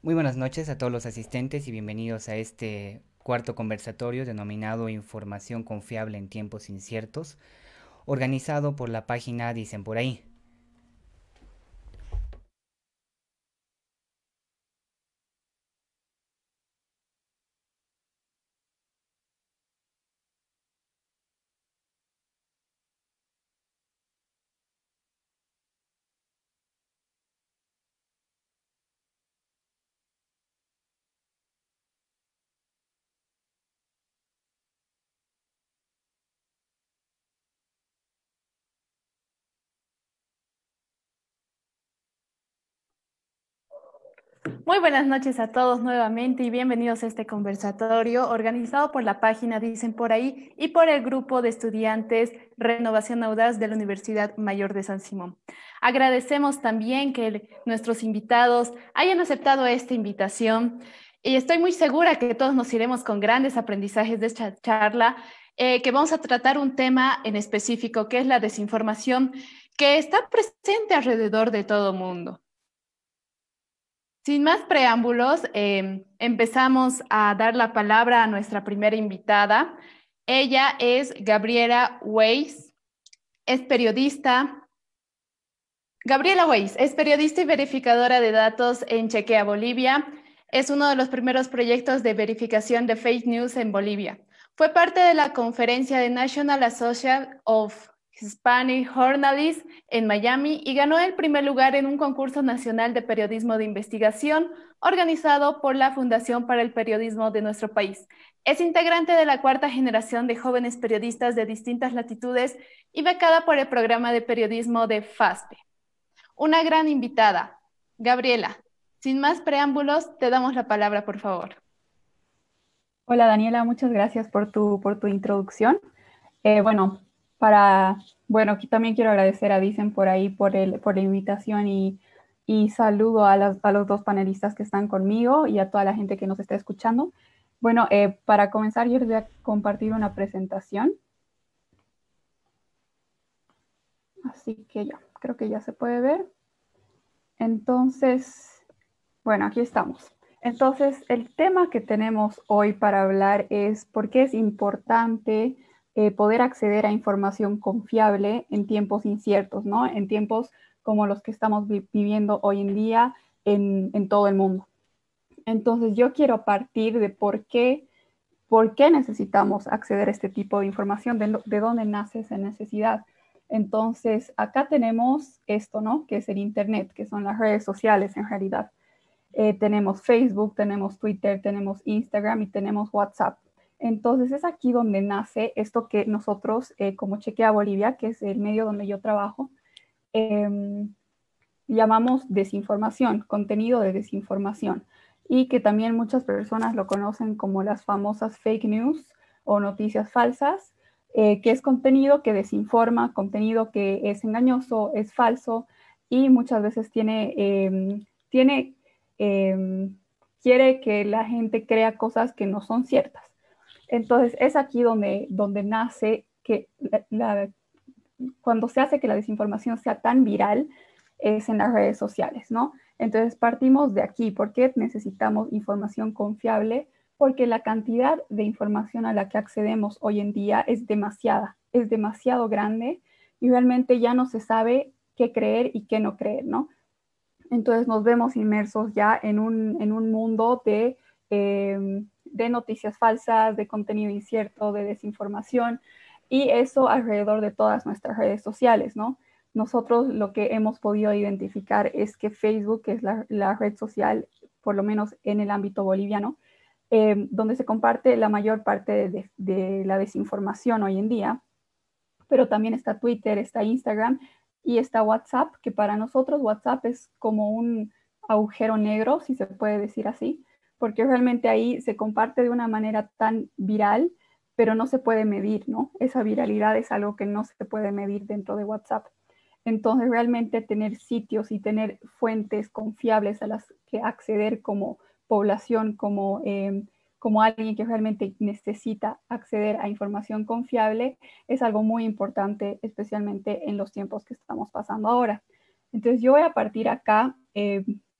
Muy buenas noches a todos los asistentes y bienvenidos a este cuarto conversatorio denominado Información confiable en tiempos inciertos, organizado por la página Dicen por ahí. Muy buenas noches a todos nuevamente y bienvenidos a este conversatorio organizado por la página Dicen por ahí y por el grupo de estudiantes Renovación Audaz de la Universidad Mayor de San Simón. Agradecemos también que nuestros invitados hayan aceptado esta invitación y estoy muy segura que todos nos iremos con grandes aprendizajes de esta charla, que vamos a tratar un tema en específico que es la desinformación que está presente alrededor de todo mundo. Sin más preámbulos, empezamos a dar la palabra a nuestra primera invitada. Ella es Gabriela Weiss, es periodista. Gabriela Weiss es periodista y verificadora de datos en Chequea Bolivia. Es uno de los primeros proyectos de verificación de fake news en Bolivia. Fue parte de la conferencia de National Association of Hispanic Journalists en Miami y ganó el primer lugar en un concurso nacional de periodismo de investigación organizado por la Fundación para el Periodismo de nuestro país. Es integrante de la cuarta generación de jóvenes periodistas de distintas latitudes y becada por el programa de periodismo de FASPE. Una gran invitada, Gabriela. Sin más preámbulos, te damos la palabra, por favor. Hola Daniela, muchas gracias por tu introducción. Bueno, para, bueno, aquí también quiero agradecer a Dicen por ahí por la invitación y saludo a los dos panelistas que están conmigo y a toda la gente que nos está escuchando. Bueno, para comenzar yo les voy a compartir una presentación, así que ya, creo que ya se puede ver. Entonces, bueno, aquí estamos. Entonces, el tema que tenemos hoy para hablar es por qué es importante poder acceder a información confiable en tiempos inciertos, ¿no? En tiempos como los que estamos viviendo hoy en día en todo el mundo. Entonces, yo quiero partir de por qué necesitamos acceder a este tipo de información, de dónde nace esa necesidad. Entonces, acá tenemos esto, ¿no? Que es el Internet, que son las redes sociales en realidad. Tenemos Facebook, tenemos Twitter, tenemos Instagram y tenemos WhatsApp. Entonces es aquí donde nace esto que nosotros, como Chequea Bolivia, que es el medio donde yo trabajo, eh, llamamos desinformación, contenido de desinformación, y que también muchas personas lo conocen como las famosas fake news o noticias falsas, que es contenido que desinforma, contenido que es engañoso, es falso y muchas veces tiene eh, quiere que la gente crea cosas que no son ciertas. Entonces es aquí donde nace que cuando se hace que la desinformación sea tan viral es en las redes sociales, ¿no? Entonces partimos de aquí, ¿por qué necesitamos información confiable? Porque la cantidad de información a la que accedemos hoy en día es demasiado grande y realmente ya no se sabe qué creer y qué no creer, ¿no? Entonces nos vemos inmersos ya en un mundo de noticias falsas, de contenido incierto, de desinformación, y eso alrededor de todas nuestras redes sociales, ¿no? Nosotros lo que hemos podido identificar es que Facebook es la red social, por lo menos en el ámbito boliviano, donde se comparte la mayor parte de la desinformación hoy en día, pero también está Twitter, está Instagram y está WhatsApp, que para nosotros WhatsApp es como un agujero negro, si se puede decir así, porque realmente ahí se comparte de una manera tan viral, pero no se puede medir, ¿no? Esa viralidad es algo que no se puede medir dentro de WhatsApp. Entonces, realmente tener sitios y tener fuentes confiables a las que acceder como población, como alguien que realmente necesita acceder a información confiable, es algo muy importante, especialmente en los tiempos que estamos pasando ahora. Entonces, yo voy a partir acá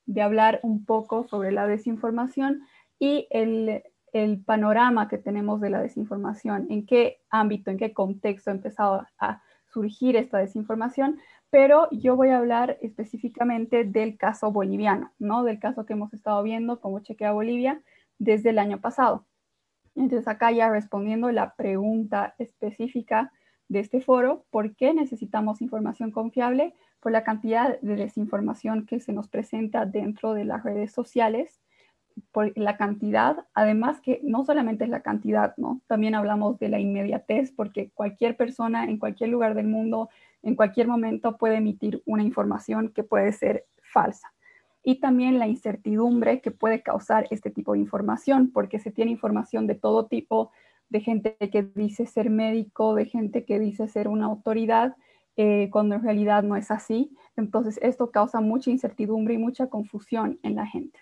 de hablar un poco sobre la desinformación y el panorama que tenemos de la desinformación, en qué ámbito, en qué contexto ha empezado a surgir esta desinformación, pero yo voy a hablar específicamente del caso boliviano, ¿no? Del caso que hemos estado viendo como Chequea Bolivia desde el año pasado. Entonces acá ya respondiendo la pregunta específica de este foro, ¿por qué necesitamos información confiable? Por la cantidad de desinformación que se nos presenta dentro de las redes sociales, por la cantidad, además que no solamente es la cantidad, ¿no? También hablamos de la inmediatez, porque cualquier persona en cualquier lugar del mundo, en cualquier momento puede emitir una información que puede ser falsa. Y también la incertidumbre que puede causar este tipo de información, porque se tiene información de todo tipo, de gente que dice ser médico, de gente que dice ser una autoridad, cuando en realidad no es así. Entonces esto causa mucha incertidumbre y mucha confusión en la gente.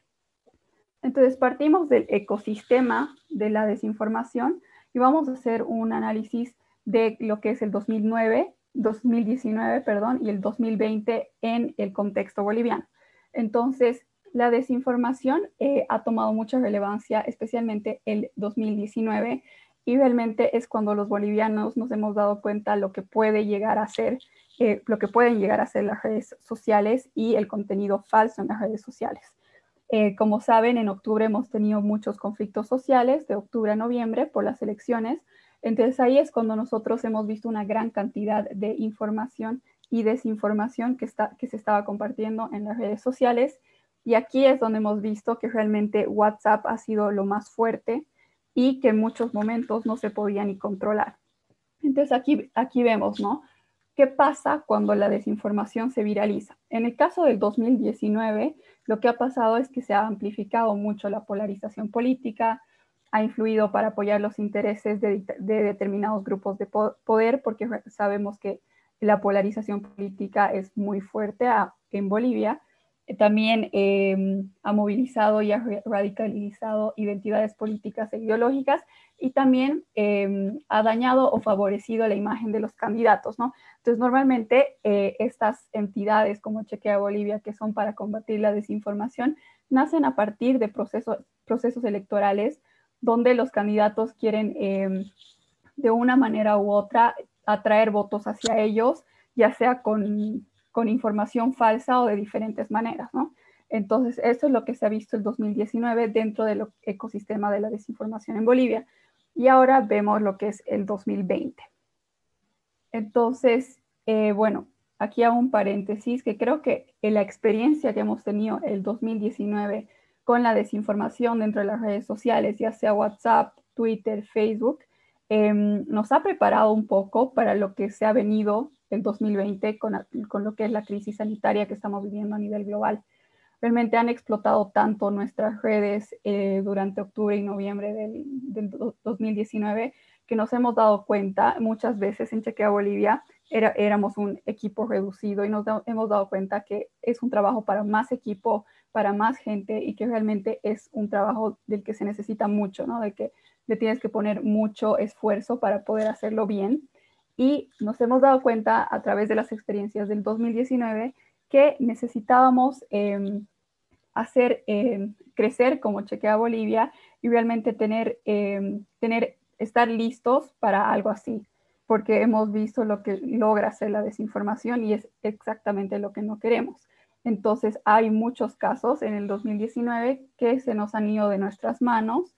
Entonces partimos del ecosistema de la desinformación y vamos a hacer un análisis de lo que es el 2019, perdón, y el 2020 en el contexto boliviano. Entonces, la desinformación ha tomado mucha relevancia, especialmente el 2019, y realmente es cuando los bolivianos nos hemos dado cuenta lo que puede llegar a ser, lo que pueden llegar a ser las redes sociales y el contenido falso en las redes sociales. Como saben, en octubre hemos tenido muchos conflictos sociales, de octubre a noviembre, por las elecciones. Entonces ahí es cuando nosotros hemos visto una gran cantidad de información y desinformación que se estaba compartiendo en las redes sociales. Y aquí es donde hemos visto que realmente WhatsApp ha sido lo más fuerte y que en muchos momentos no se podía ni controlar. Entonces aquí vemos, ¿no? ¿Qué pasa cuando la desinformación se viraliza? En el caso del 2019, lo que ha pasado es que se ha amplificado mucho la polarización política, ha influido para apoyar los intereses de determinados grupos de poder, porque sabemos que la polarización política es muy fuerte en Bolivia. También ha movilizado y ha radicalizado identidades políticas e ideológicas y también ha dañado o favorecido la imagen de los candidatos, ¿no? Entonces, normalmente estas entidades como Chequea Bolivia, que son para combatir la desinformación, nacen a partir de procesos electorales donde los candidatos quieren de una manera u otra atraer votos hacia ellos, ya sea con información falsa o de diferentes maneras, ¿no? Entonces, eso es lo que se ha visto el 2019 dentro del ecosistema de la desinformación en Bolivia. Y ahora vemos lo que es el 2020. Entonces, bueno, aquí hago un paréntesis que creo que la experiencia que hemos tenido el 2019 con la desinformación dentro de las redes sociales, ya sea WhatsApp, Twitter, Facebook, nos ha preparado un poco para lo que se ha venido el 2020 con lo que es la crisis sanitaria que estamos viviendo a nivel global. Realmente han explotado tanto nuestras redes durante octubre y noviembre del 2019 que nos hemos dado cuenta muchas veces en Chequea Bolivia éramos un equipo reducido y nos hemos dado cuenta que es un trabajo para más equipo, para más gente y que realmente es un trabajo del que se necesita mucho, ¿no? De que le tienes que poner mucho esfuerzo para poder hacerlo bien. Y nos hemos dado cuenta a través de las experiencias del 2019 que necesitábamos hacer crecer como Chequea Bolivia y realmente estar listos para algo así, porque hemos visto lo que logra hacer la desinformación y es exactamente lo que no queremos. Entonces hay muchos casos en el 2019 que se nos han ido de nuestras manos,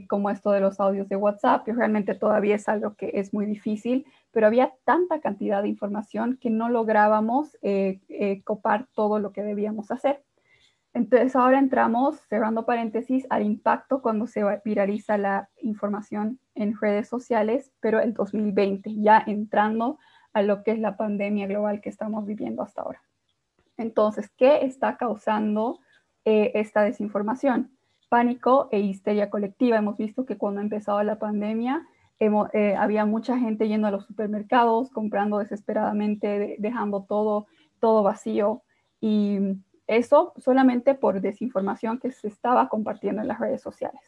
como esto de los audios de WhatsApp, que realmente todavía es algo que es muy difícil, pero había tanta cantidad de información que no lográbamos copar todo lo que debíamos hacer. Entonces ahora entramos, cerrando paréntesis, al impacto cuando se viraliza la información en redes sociales, pero el 2020, ya entrando a lo que es la pandemia global que estamos viviendo hasta ahora. Entonces, ¿qué está causando esta desinformación? Pánico e histeria colectiva. Hemos visto que cuando empezó la pandemia había mucha gente yendo a los supermercados, comprando desesperadamente, dejando todo vacío y eso solamente por desinformación que se estaba compartiendo en las redes sociales.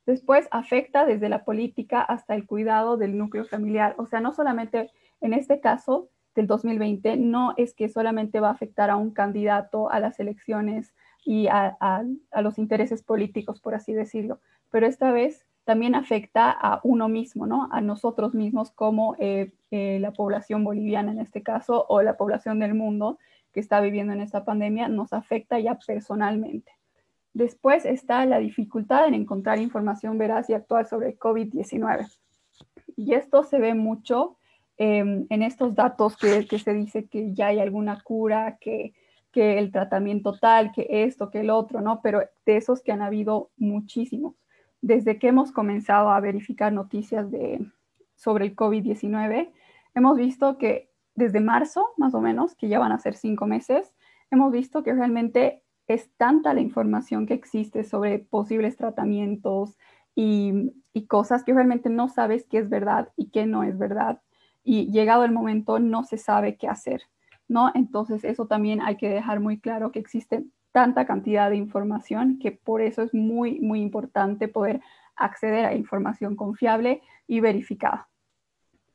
Después afecta desde la política hasta el cuidado del núcleo familiar. O sea, no solamente en este caso del 2020, no es que solamente va a afectar a un candidato a las elecciones y a los intereses políticos, por así decirlo. Pero esta vez también afecta a uno mismo, ¿no? A nosotros mismos como la población boliviana en este caso, o la población del mundo que está viviendo en esta pandemia, nos afecta ya personalmente. Después está la dificultad en encontrar información veraz y actual sobre el COVID-19. Y esto se ve mucho en estos datos que se dice que ya hay alguna cura, que el tratamiento tal, que esto, que el otro, ¿no? Pero de esos que han habido muchísimos. Desde que hemos comenzado a verificar noticias sobre el COVID-19, hemos visto que desde marzo, más o menos, que ya van a ser 5 meses, hemos visto que realmente es tanta la información que existe sobre posibles tratamientos y cosas que realmente no sabes qué es verdad y qué no es verdad. Y llegado el momento no se sabe qué hacer, ¿no? Entonces eso también hay que dejar muy claro que existe tanta cantidad de información que por eso es muy, muy importante poder acceder a información confiable y verificada.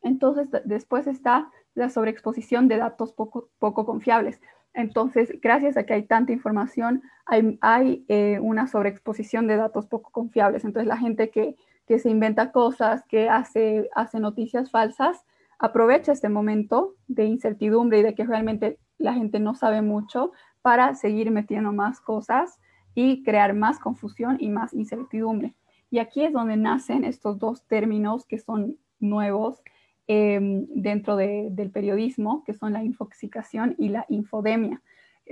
Entonces, después está la sobreexposición de datos poco confiables. Entonces, gracias a que hay tanta información, hay una sobreexposición de datos poco confiables. Entonces, la gente que se inventa cosas, que hace noticias falsas, aprovecha este momento de incertidumbre y de que realmente la gente no sabe mucho para seguir metiendo más cosas y crear más confusión y más incertidumbre. Y aquí es donde nacen estos dos términos que son nuevos dentro del periodismo, que son la infoxicación y la infodemia.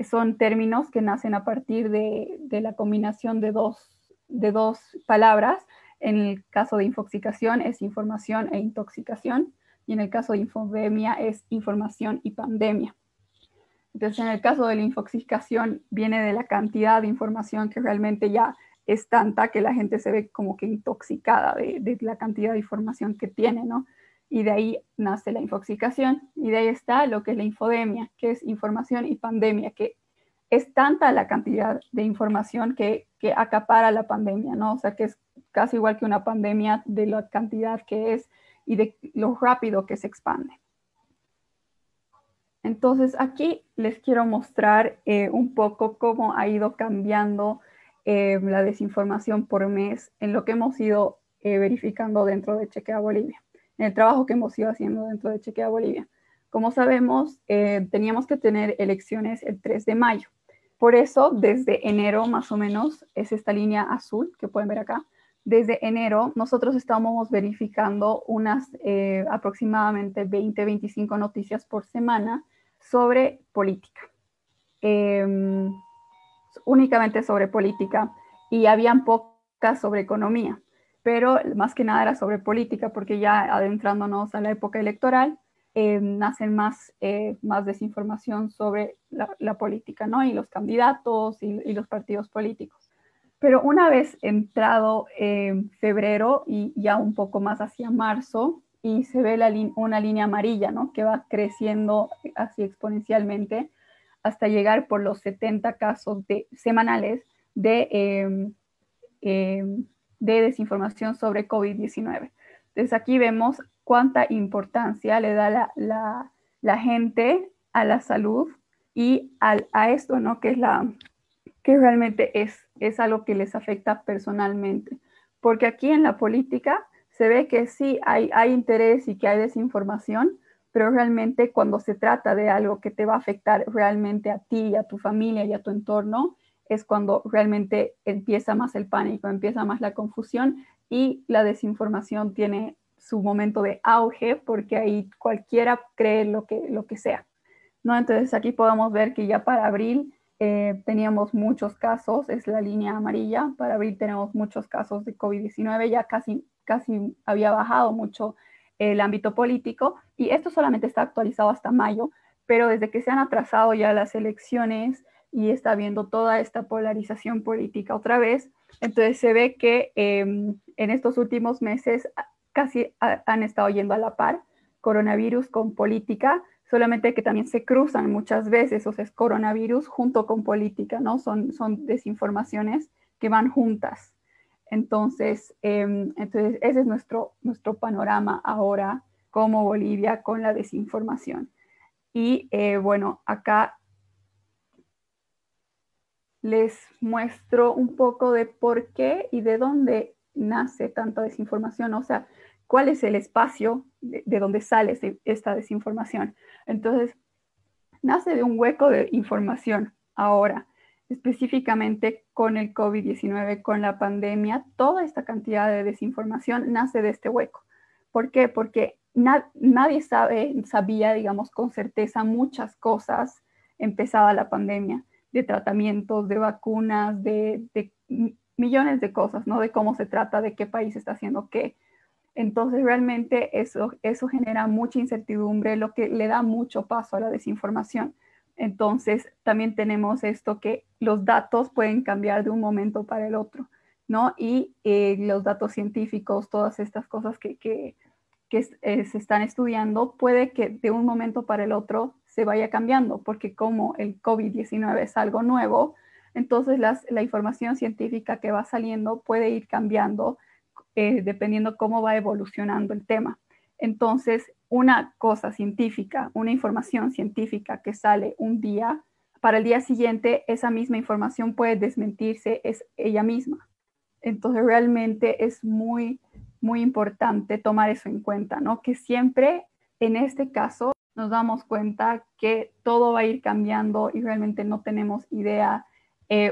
Son términos que nacen a partir de la combinación de dos palabras. En el caso de infoxicación es información e intoxicación, y en el caso de infodemia es información y pandemia. Entonces, en el caso de la infoxicación viene de la cantidad de información que realmente ya es tanta que la gente se ve como que intoxicada de la cantidad de información que tiene, ¿no? Y de ahí nace la infoxicación, y de ahí está lo que es la infodemia, que es información y pandemia, que es tanta la cantidad de información que acapara la pandemia, ¿no? O sea, que es casi igual que una pandemia de la cantidad que es y de lo rápido que se expande. Entonces, aquí les quiero mostrar un poco cómo ha ido cambiando la desinformación por mes en lo que hemos ido verificando dentro de Chequea Bolivia, en el trabajo que hemos ido haciendo dentro de Chequea Bolivia. Como sabemos, teníamos que tener elecciones el 3 de mayo. Por eso, desde enero más o menos, es esta línea azul que pueden ver acá. Desde enero, nosotros estábamos verificando unas aproximadamente 20-25 noticias por semana sobre política, únicamente sobre política, y habían pocas sobre economía, pero más que nada era sobre política, porque ya adentrándonos a la época electoral, nacen más desinformación sobre la política, ¿no? Y los candidatos y los partidos políticos. Pero una vez entrado febrero y ya un poco más hacia marzo, y se ve una línea amarilla, ¿no? Que va creciendo así exponencialmente hasta llegar por los 70 casos semanales de desinformación sobre COVID-19. Entonces aquí vemos cuánta importancia le da la gente a la salud y a esto, ¿no? Que realmente es algo que les afecta personalmente. Porque aquí en la política se ve que sí hay interés y que hay desinformación, pero realmente cuando se trata de algo que te va a afectar realmente a ti, a tu familia y a tu entorno, es cuando realmente empieza más el pánico, empieza más la confusión, y la desinformación tiene su momento de auge porque ahí cualquiera cree lo que sea, ¿no? Entonces aquí podemos ver que ya para abril teníamos muchos casos, es la línea amarilla. Para abril tenemos muchos casos de COVID-19, ya casi había bajado mucho el ámbito político, y esto solamente está actualizado hasta mayo, pero desde que se han atrasado ya las elecciones y está habiendo toda esta polarización política otra vez, entonces se ve que en estos últimos meses casi han estado yendo a la par coronavirus con política, solamente que también se cruzan muchas veces, o sea, es coronavirus junto con política, ¿no? Son desinformaciones que van juntas. Entonces ese es nuestro panorama ahora como Bolivia con la desinformación. Y bueno, acá les muestro un poco de por qué y de dónde nace tanta desinformación, o sea, cuál es el espacio de donde sale esta desinformación. Entonces, nace de un hueco de información ahora, específicamente con el COVID-19, con la pandemia, toda esta cantidad de desinformación nace de este hueco. ¿Por qué? Porque nadie sabía, digamos, con certeza muchas cosas empezada la pandemia, de tratamientos, de vacunas, de millones de cosas, ¿no? De cómo se trata, de qué país está haciendo qué. Entonces, realmente eso genera mucha incertidumbre, lo que le da mucho paso a la desinformación. Entonces, también tenemos esto que los datos pueden cambiar de un momento para el otro, ¿no? Y los datos científicos, todas estas cosas se están estudiando, puede que de un momento para el otro se vaya cambiando, porque como el COVID-19 es algo nuevo, entonces la información científica que va saliendo puede ir cambiando dependiendo cómo va evolucionando el tema. Entonces, una cosa científica, una información científica que sale un día, para el día siguiente esa misma información puede desmentirse es ella misma. Entonces, realmente es muy importante tomar eso en cuenta, ¿no? Que siempre en este caso nos damos cuenta que todo va a ir cambiando y realmente no tenemos idea.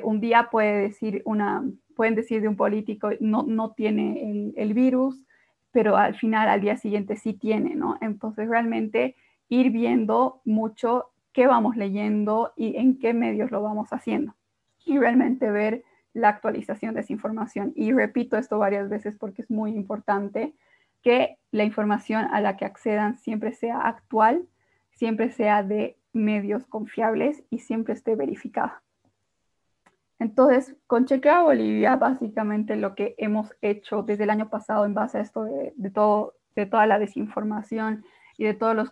Un día pueden decir de un político no tiene el virus, pero al final, al día siguiente sí tiene, ¿no? Entonces realmente ir viendo mucho qué vamos leyendo y en qué medios lo vamos haciendo. Y realmente ver la actualización de esa información. Y repito esto varias veces porque es muy importante que la información a la que accedan siempre sea actual, siempre sea de medios confiables y siempre esté verificada. Entonces, con Chequea Bolivia, básicamente lo que hemos hecho desde el año pasado en base a esto de toda la desinformación y de todos los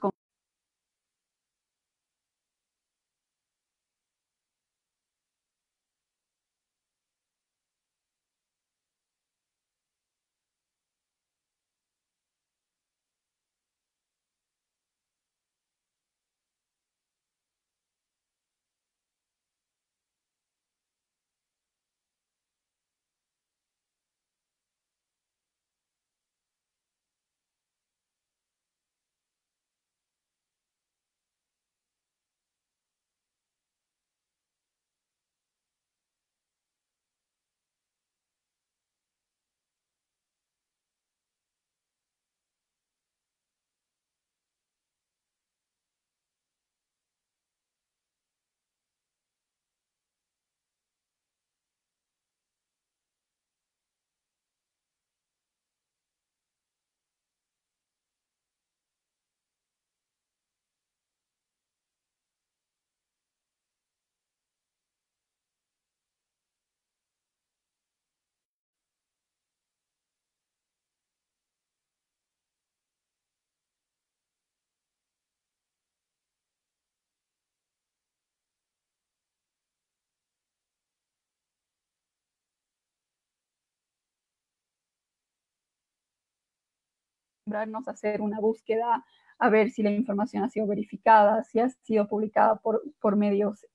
acostumbrarnos a hacer una búsqueda, a ver si la información ha sido verificada, si ha sido publicada por medios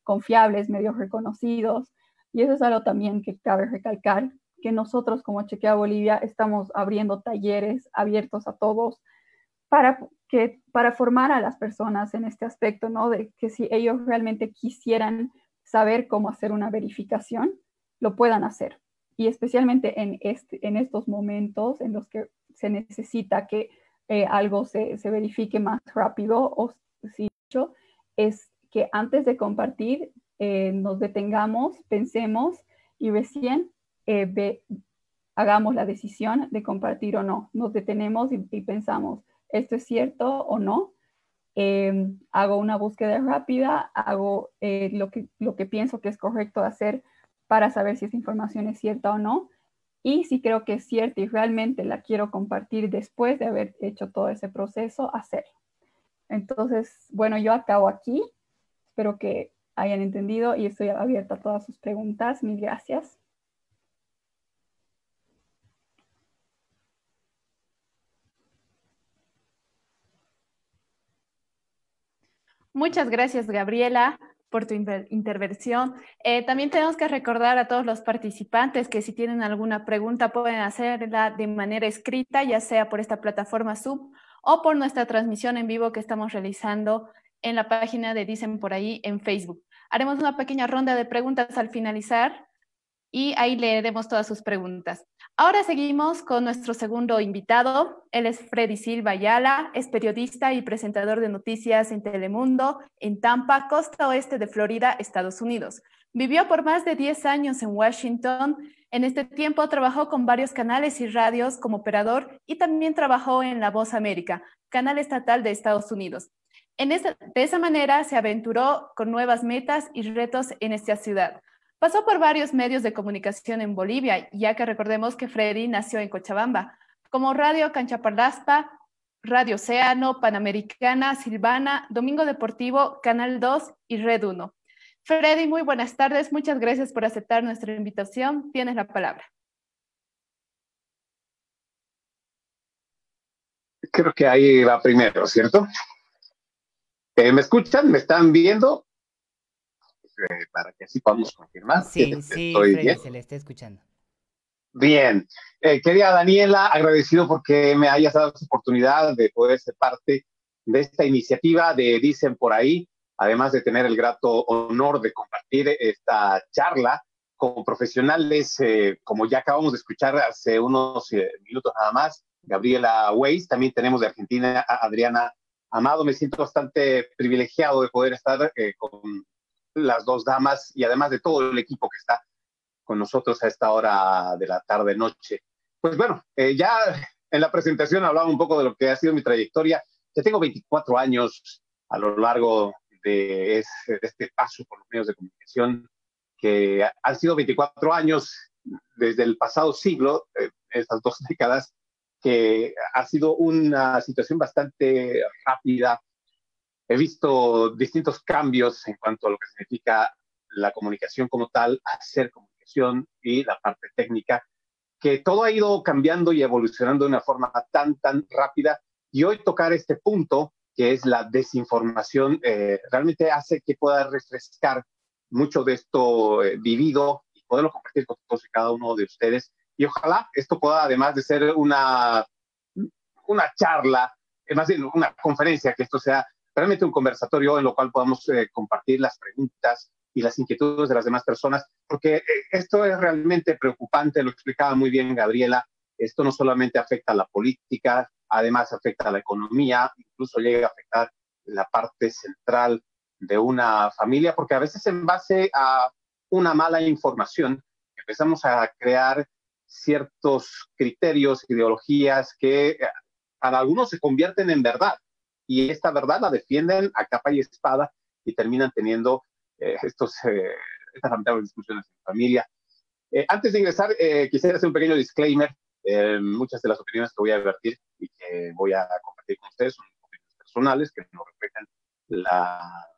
confiables, medios reconocidos. Y eso es algo también que cabe recalcar, que nosotros como Chequea Bolivia estamos abriendo talleres abiertos a todos para formar a las personas en este aspecto, ¿no? De que si ellos realmente quisieran saber cómo hacer una verificación, lo puedan hacer. Y especialmente en estos momentos en los que se necesita que algo se verifique más rápido, o si dicho, es que antes de compartir nos detengamos, pensemos y recién hagamos la decisión de compartir o no. Nos detenemos y pensamos, ¿esto es cierto o no? Hago una búsqueda rápida, hago lo que pienso que es correcto hacer para saber si esa información es cierta o no. Y si creo que es cierta y realmente la quiero compartir después de haber hecho todo ese proceso, hacerlo. Entonces, bueno, yo acabo aquí. Espero que hayan entendido y estoy abierta a todas sus preguntas. Mil gracias. Muchas gracias, Gabriela. por tu intervención. También tenemos que recordar a todos los participantes que si tienen alguna pregunta pueden hacerla de manera escrita, ya sea por esta plataforma Zoom o por nuestra transmisión en vivo que estamos realizando en la página de Dicen por ahí en Facebook. Haremos una pequeña ronda de preguntas al finalizar y ahí leeremos todas sus preguntas. Ahora seguimos con nuestro segundo invitado. Él es Freddy Silva Ayala, es periodista y presentador de noticias en Telemundo, en Tampa, costa oeste de Florida, Estados Unidos. Vivió por más de 10 años en Washington. En este tiempo trabajó con varios canales y radios como operador y también trabajó en La Voz América, canal estatal de Estados Unidos. De esa manera se aventuró con nuevas metas y retos en esta ciudad. Pasó por varios medios de comunicación en Bolivia, ya que recordemos que Freddy nació en Cochabamba, como Radio Canchaparlaspa, Radio Océano, Panamericana, Silvana, Domingo Deportivo, Canal 2 y Red 1. Freddy, muy buenas tardes. Muchas gracias por aceptar nuestra invitación. Tienes la palabra. Creo que ahí va primero, ¿cierto? ¿Me escuchan? ¿Me están viendo? Para que así podamos confirmar. Sí, Estoy Freddy, bien. se le está escuchando. Bien. Querida Daniela, agradecido porque me hayas dado esta oportunidad de poder ser parte de esta iniciativa de Dicen por ahí, además de tener el grato honor de compartir esta charla con profesionales, como ya acabamos de escuchar hace unos minutos nada más, Gabriela Weiss, también tenemos de Argentina a Adriana Amado. Me siento bastante privilegiado de poder estar con las dos damas y además de todo el equipo que está con nosotros a esta hora de la tarde-noche. Pues bueno, ya en la presentación hablaba un poco de lo que ha sido mi trayectoria. Ya tengo 24 años a lo largo de este paso por los medios de comunicación, que han sido 24 años desde el pasado siglo, estas 2 décadas, que ha sido una situación bastante rápida. He visto distintos cambios en cuanto a lo que significa la comunicación como tal, hacer comunicación y la parte técnica, que todo ha ido cambiando y evolucionando de una forma tan rápida. Y hoy tocar este punto, que es la desinformación, realmente hace que pueda refrescar mucho de esto vivido y poderlo compartir con todos y cada uno de ustedes. Y ojalá esto pueda, además de ser una charla, más bien una conferencia, que esto sea realmente un conversatorio en lo cual podamos compartir las preguntas y las inquietudes de las demás personas, porque esto es realmente preocupante, lo explicaba muy bien Gabriela. Esto no solamente afecta a la política, además afecta a la economía, incluso llega a afectar la parte central de una familia, porque a veces en base a una mala información empezamos a crear ciertos criterios, ideologías que para algunos se convierten en verdad, y esta verdad la defienden a capa y espada y terminan teniendo estas lamentables discusiones en familia. Antes de ingresar, quisiera hacer un pequeño disclaimer. Muchas de las opiniones que voy a vertir y que voy a compartir con ustedes son opiniones personales que no reflejan la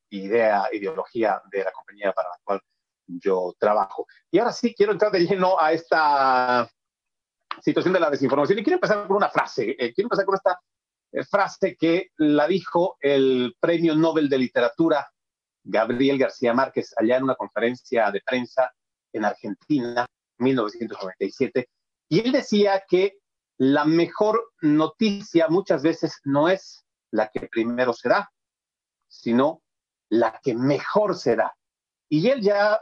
ideología de la compañía para la cual yo trabajo. Y ahora sí, quiero entrar de lleno a esta situación de la desinformación y quiero empezar con una frase. Quiero empezar con esta frase que la dijo el Premio Nobel de Literatura Gabriel García Márquez allá en una conferencia de prensa en Argentina, 1997, y él decía que la mejor noticia muchas veces no es la que primero se da, sino la que mejor se da. Y él ya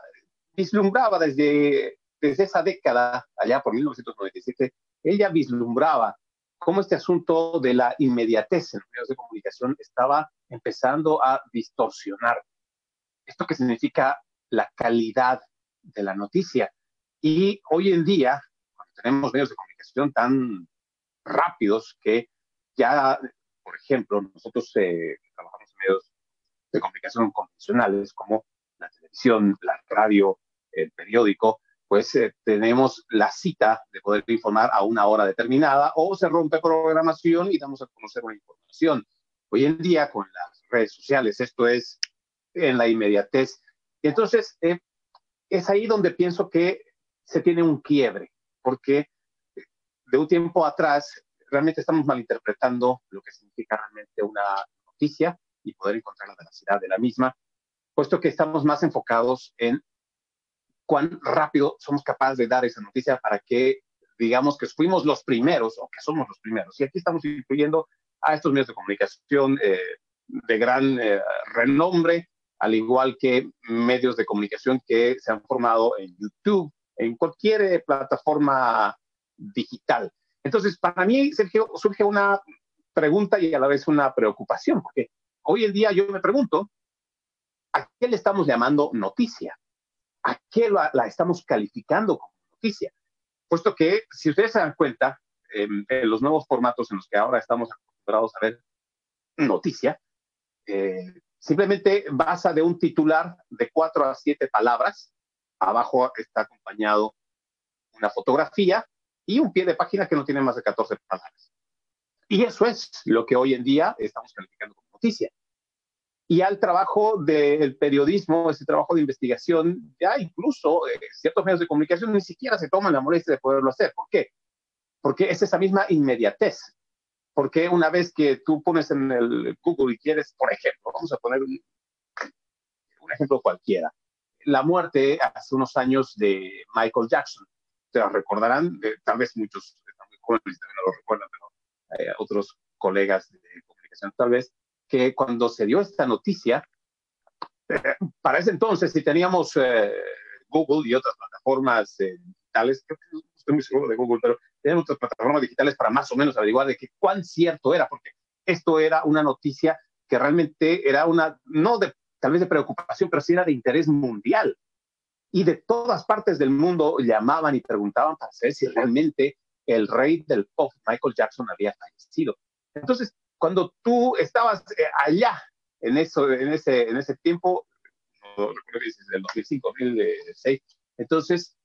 vislumbraba desde esa década, allá por 1997, él ya vislumbraba cómo este asunto de la inmediatez en los medios de comunicación estaba empezando a distorsionar esto que significa la calidad de la noticia. Y hoy en día, cuando tenemos medios de comunicación tan rápidos que ya, por ejemplo, nosotros trabajamos en medios de comunicación convencionales como la televisión, la radio, el periódico, pues tenemos la cita de poder informar a una hora determinada o se rompe programación y damos a conocer una información. Hoy en día, con las redes sociales, esto es en la inmediatez. Y entonces, es ahí donde pienso que se tiene un quiebre, porque de un tiempo atrás realmente estamos malinterpretando lo que significa realmente una noticia y poder encontrar la veracidad de la misma, puesto que estamos más enfocados en cuán rápido somos capaces de dar esa noticia para que digamos que fuimos los primeros o que somos los primeros. Y aquí estamos incluyendo a estos medios de comunicación de gran renombre, al igual que medios de comunicación que se han formado en YouTube, en cualquier plataforma digital. Entonces, para mí, Sergio, surge una pregunta y a la vez una preocupación, porque hoy en día yo me pregunto, ¿a qué le estamos llamando noticia? ¿A qué la estamos calificando como noticia? Puesto que, si ustedes se dan cuenta, en los nuevos formatos en los que ahora estamos acostumbrados a ver noticia, simplemente basa de un titular de 4 a 7 palabras, abajo está acompañado una fotografía y un pie de página que no tiene más de 14 palabras. Y eso es lo que hoy en día estamos calificando como noticia. Y al trabajo del periodismo, ese trabajo de investigación, ya incluso ciertos medios de comunicación ni siquiera se toman la molestia de poderlo hacer. ¿Por qué? Porque es esa misma inmediatez. Porque una vez que tú pones en el Google y quieres, por ejemplo, vamos a poner un ejemplo cualquiera, la muerte hace unos años de Michael Jackson. Se lo recordarán, tal vez muchos están muy jóvenes y también no lo recuerdan, pero otros colegas de comunicación tal vez, que cuando se dio esta noticia, para ese entonces, si teníamos Google y otras plataformas digitales, creo que no estoy muy seguro de Google, pero teníamos otras plataformas digitales para más o menos averiguar de que cuán cierto era, porque esto era una noticia que realmente era una, no de, tal vez de preocupación, pero sí era de interés mundial. Y de todas partes del mundo llamaban y preguntaban para saber si realmente el rey del pop, Michael Jackson, había fallecido. Entonces, cuando tú estabas allá en ese tiempo, no recuerdo si es del 2005, 2006, entonces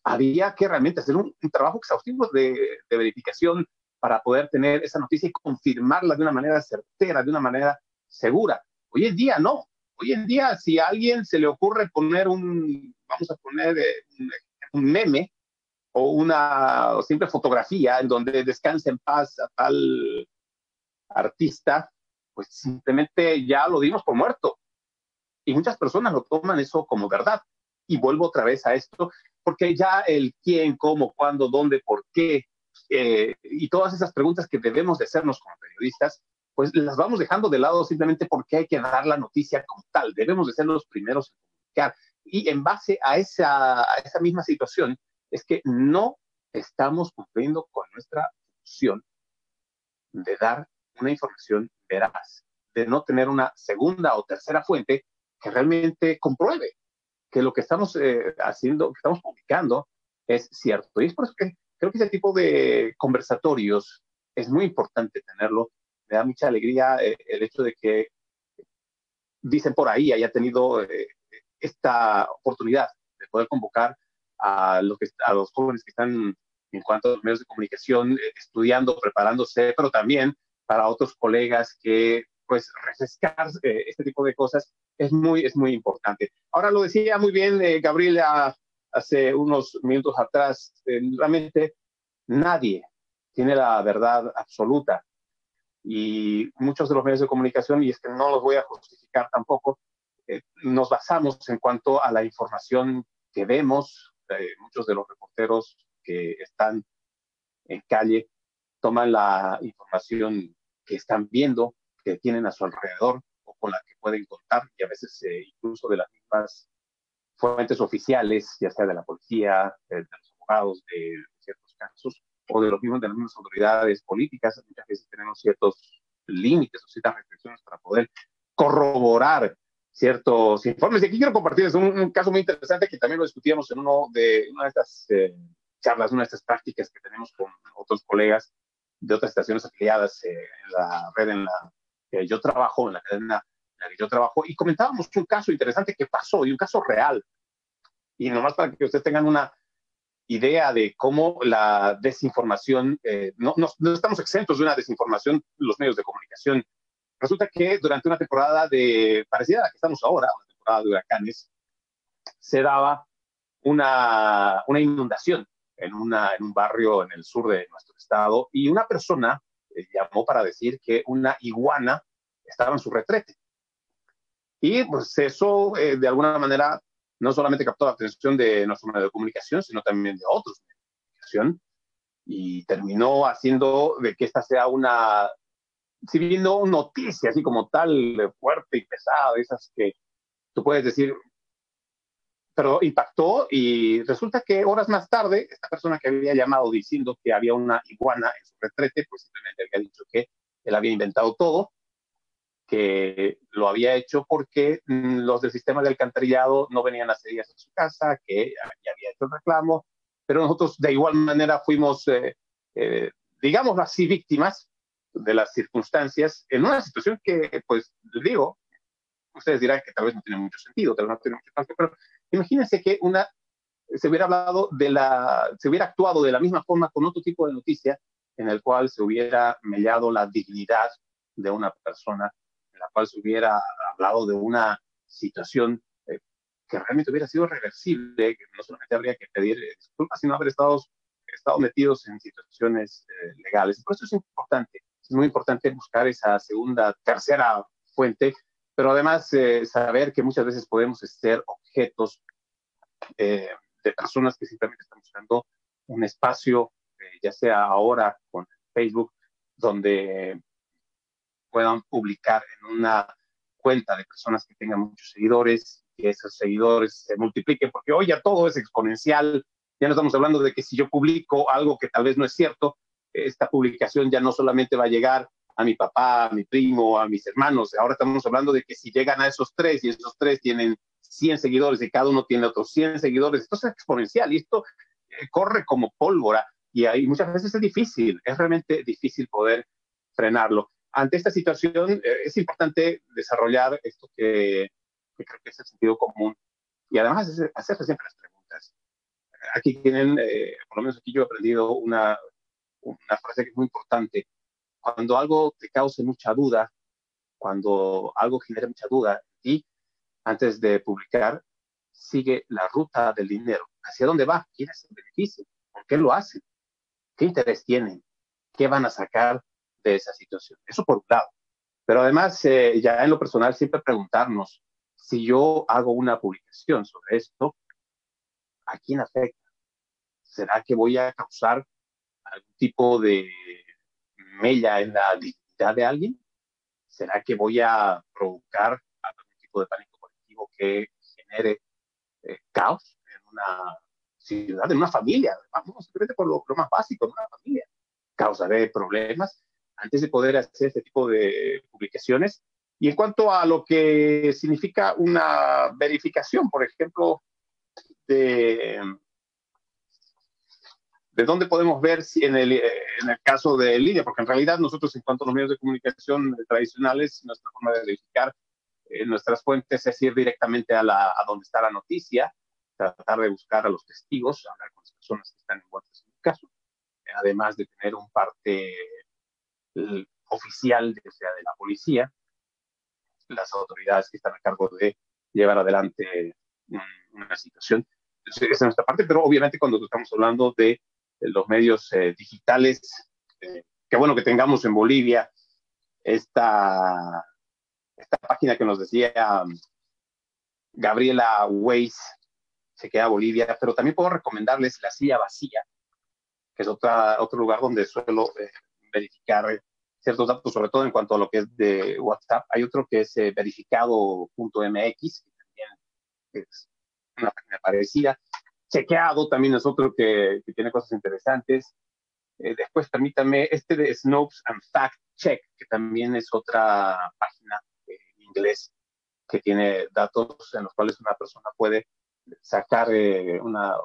había que realmente hacer un trabajo exhaustivo de verificación para poder tener esa noticia y confirmarla de una manera certera, de una manera segura. Hoy en día no. Hoy en día, si a alguien se le ocurre poner vamos a poner un meme o una simple fotografía en donde descanse en paz a tal artista, pues simplemente ya lo dimos por muerto. Y muchas personas lo toman eso como verdad. Y vuelvo otra vez a esto, porque ya el quién, cómo, cuándo, dónde, por qué, y todas esas preguntas que debemos de hacernos como periodistas, pues las vamos dejando de lado simplemente porque hay que dar la noticia como tal. Debemos de ser los primeros en comunicar. Y en base a esa misma situación, es que no estamos cumpliendo con nuestra función de dar una información veraz, de no tener una segunda o tercera fuente que realmente compruebe que lo que estamos haciendo, que estamos publicando, es cierto. Y es por eso que creo que ese tipo de conversatorios es muy importante tenerlo. Me da mucha alegría el hecho de que dicen por ahí haya tenido esta oportunidad de poder convocar a los jóvenes que están en cuanto a los medios de comunicación, estudiando, preparándose, pero también para otros colegas que, pues, refrescar este tipo de cosas es muy importante. Ahora lo decía muy bien Gabriela hace unos minutos atrás, realmente nadie tiene la verdad absoluta y muchos de los medios de comunicación, y es que no los voy a justificar tampoco, nos basamos en cuanto a la información que vemos. Muchos de los reporteros que están en calle toman la información que están viendo, que tienen a su alrededor o con la que pueden contar, y a veces incluso de las mismas fuentes oficiales, ya sea de la policía, de los abogados, de ciertos casos, o de las mismas autoridades políticas. Muchas veces tenemos ciertos límites o ciertas restricciones para poder corroborar ciertos informes. Y aquí quiero compartirles un caso muy interesante que también lo discutíamos en una de estas charlas, una de estas prácticas que tenemos con otros colegas de otras estaciones afiliadas en la red en la que yo trabajo, en la cadena en la que yo trabajo, y comentábamos un caso interesante que pasó, y un caso real. Y nomás para que ustedes tengan una idea de cómo la desinformación, no estamos exentos de una desinformación los medios de comunicación. Resulta que durante una temporada parecida a la que estamos ahora, una temporada de huracanes, se daba una inundación en un barrio en el sur de nuestro estado, y una persona llamó para decir que una iguana estaba en su retrete. Y pues eso de alguna manera no solamente captó la atención de nuestro medio de comunicación, sino también de otros medios de comunicación, y terminó haciendo de que esta sea una, si bien no una noticia así como tal, fuerte y pesada, esas que tú puedes decir, pero impactó, y resulta que horas más tarde, esta persona que había llamado diciendo que había una iguana en su retrete, pues simplemente había dicho que él había inventado todo, que lo había hecho porque los del sistema de alcantarillado no venían hace días a su casa, que ya había hecho el reclamo, pero nosotros de igual manera fuimos, digamos así, víctimas de las circunstancias en una situación que, pues, les digo, ustedes dirán que tal vez no tiene mucho sentido, tal vez no tiene mucho sentido, pero imagínense que se hubiera hablado se hubiera actuado de la misma forma con otro tipo de noticia en el cual se hubiera mellado la dignidad de una persona, en la cual se hubiera hablado de una situación que realmente hubiera sido reversible, que no solamente habría que pedir disculpas, sino haber estado metidos en situaciones legales. Por eso es muy importante buscar esa segunda, tercera fuente, pero además saber que muchas veces podemos ser objetos de personas que simplemente están buscando un espacio, ya sea ahora con Facebook, donde puedan publicar en una cuenta de personas que tengan muchos seguidores, que esos seguidores se multipliquen, porque hoy ya todo es exponencial. Ya no estamos hablando de que si yo publico algo que tal vez no es cierto, esta publicación ya no solamente va a llegar a mi papá, a mi primo, a mis hermanos. Ahora estamos hablando de que si llegan a esos tres y esos tres tienen 100 seguidores y cada uno tiene otros 100 seguidores, esto es exponencial y esto corre como pólvora, y ahí muchas veces es realmente difícil poder frenarlo. Ante esta situación es importante desarrollar esto que creo que es el sentido común, y además hacerse siempre las preguntas. Aquí tienen, por lo menos aquí yo he aprendido una frase que es muy importante. Cuando algo te cause mucha duda, cuando algo genere mucha duda y antes de publicar, sigue la ruta del dinero. ¿Hacia dónde va? ¿Quién es el beneficio? ¿Por qué lo hacen? ¿Qué interés tienen? ¿Qué van a sacar de esa situación? Eso por un lado. Pero además, ya en lo personal, siempre preguntarnos, si yo hago una publicación sobre esto, ¿a quién afecta? ¿Será que voy a causar algún tipo de mella en la dignidad de alguien? ¿Será que voy a provocar algún tipo de pánico colectivo que genere caos en una ciudad, en una familia? Vamos simplemente por lo más básico, en una familia. ¿Causaré problemas antes de poder hacer este tipo de publicaciones? Y en cuanto a lo que significa una verificación, por ejemplo, de dónde podemos ver si en el caso de línea, porque en realidad nosotros en cuanto a los medios de comunicación tradicionales, nuestra forma de verificar nuestras fuentes es ir directamente a donde está la noticia, tratar de buscar a los testigos, hablar con las personas que están envueltas en el caso, además de tener un parte oficial, ya sea de la policía, las autoridades que están a cargo de llevar adelante una situación. Esa es nuestra parte, pero obviamente cuando estamos hablando de los medios digitales, qué bueno que tengamos en Bolivia esta página que nos decía Gabriela Weiss, se queda Bolivia, pero también puedo recomendarles La Silla Vacía, que es otro lugar donde suelo verificar ciertos datos, sobre todo en cuanto a lo que es de WhatsApp. Hay otro que es verificado.mx, que también es una página parecida. Chequeado también es otro que tiene cosas interesantes. Después, permítame, este de Snopes and Fact Check, que también es otra página en inglés que tiene datos en los cuales una persona puede sacar una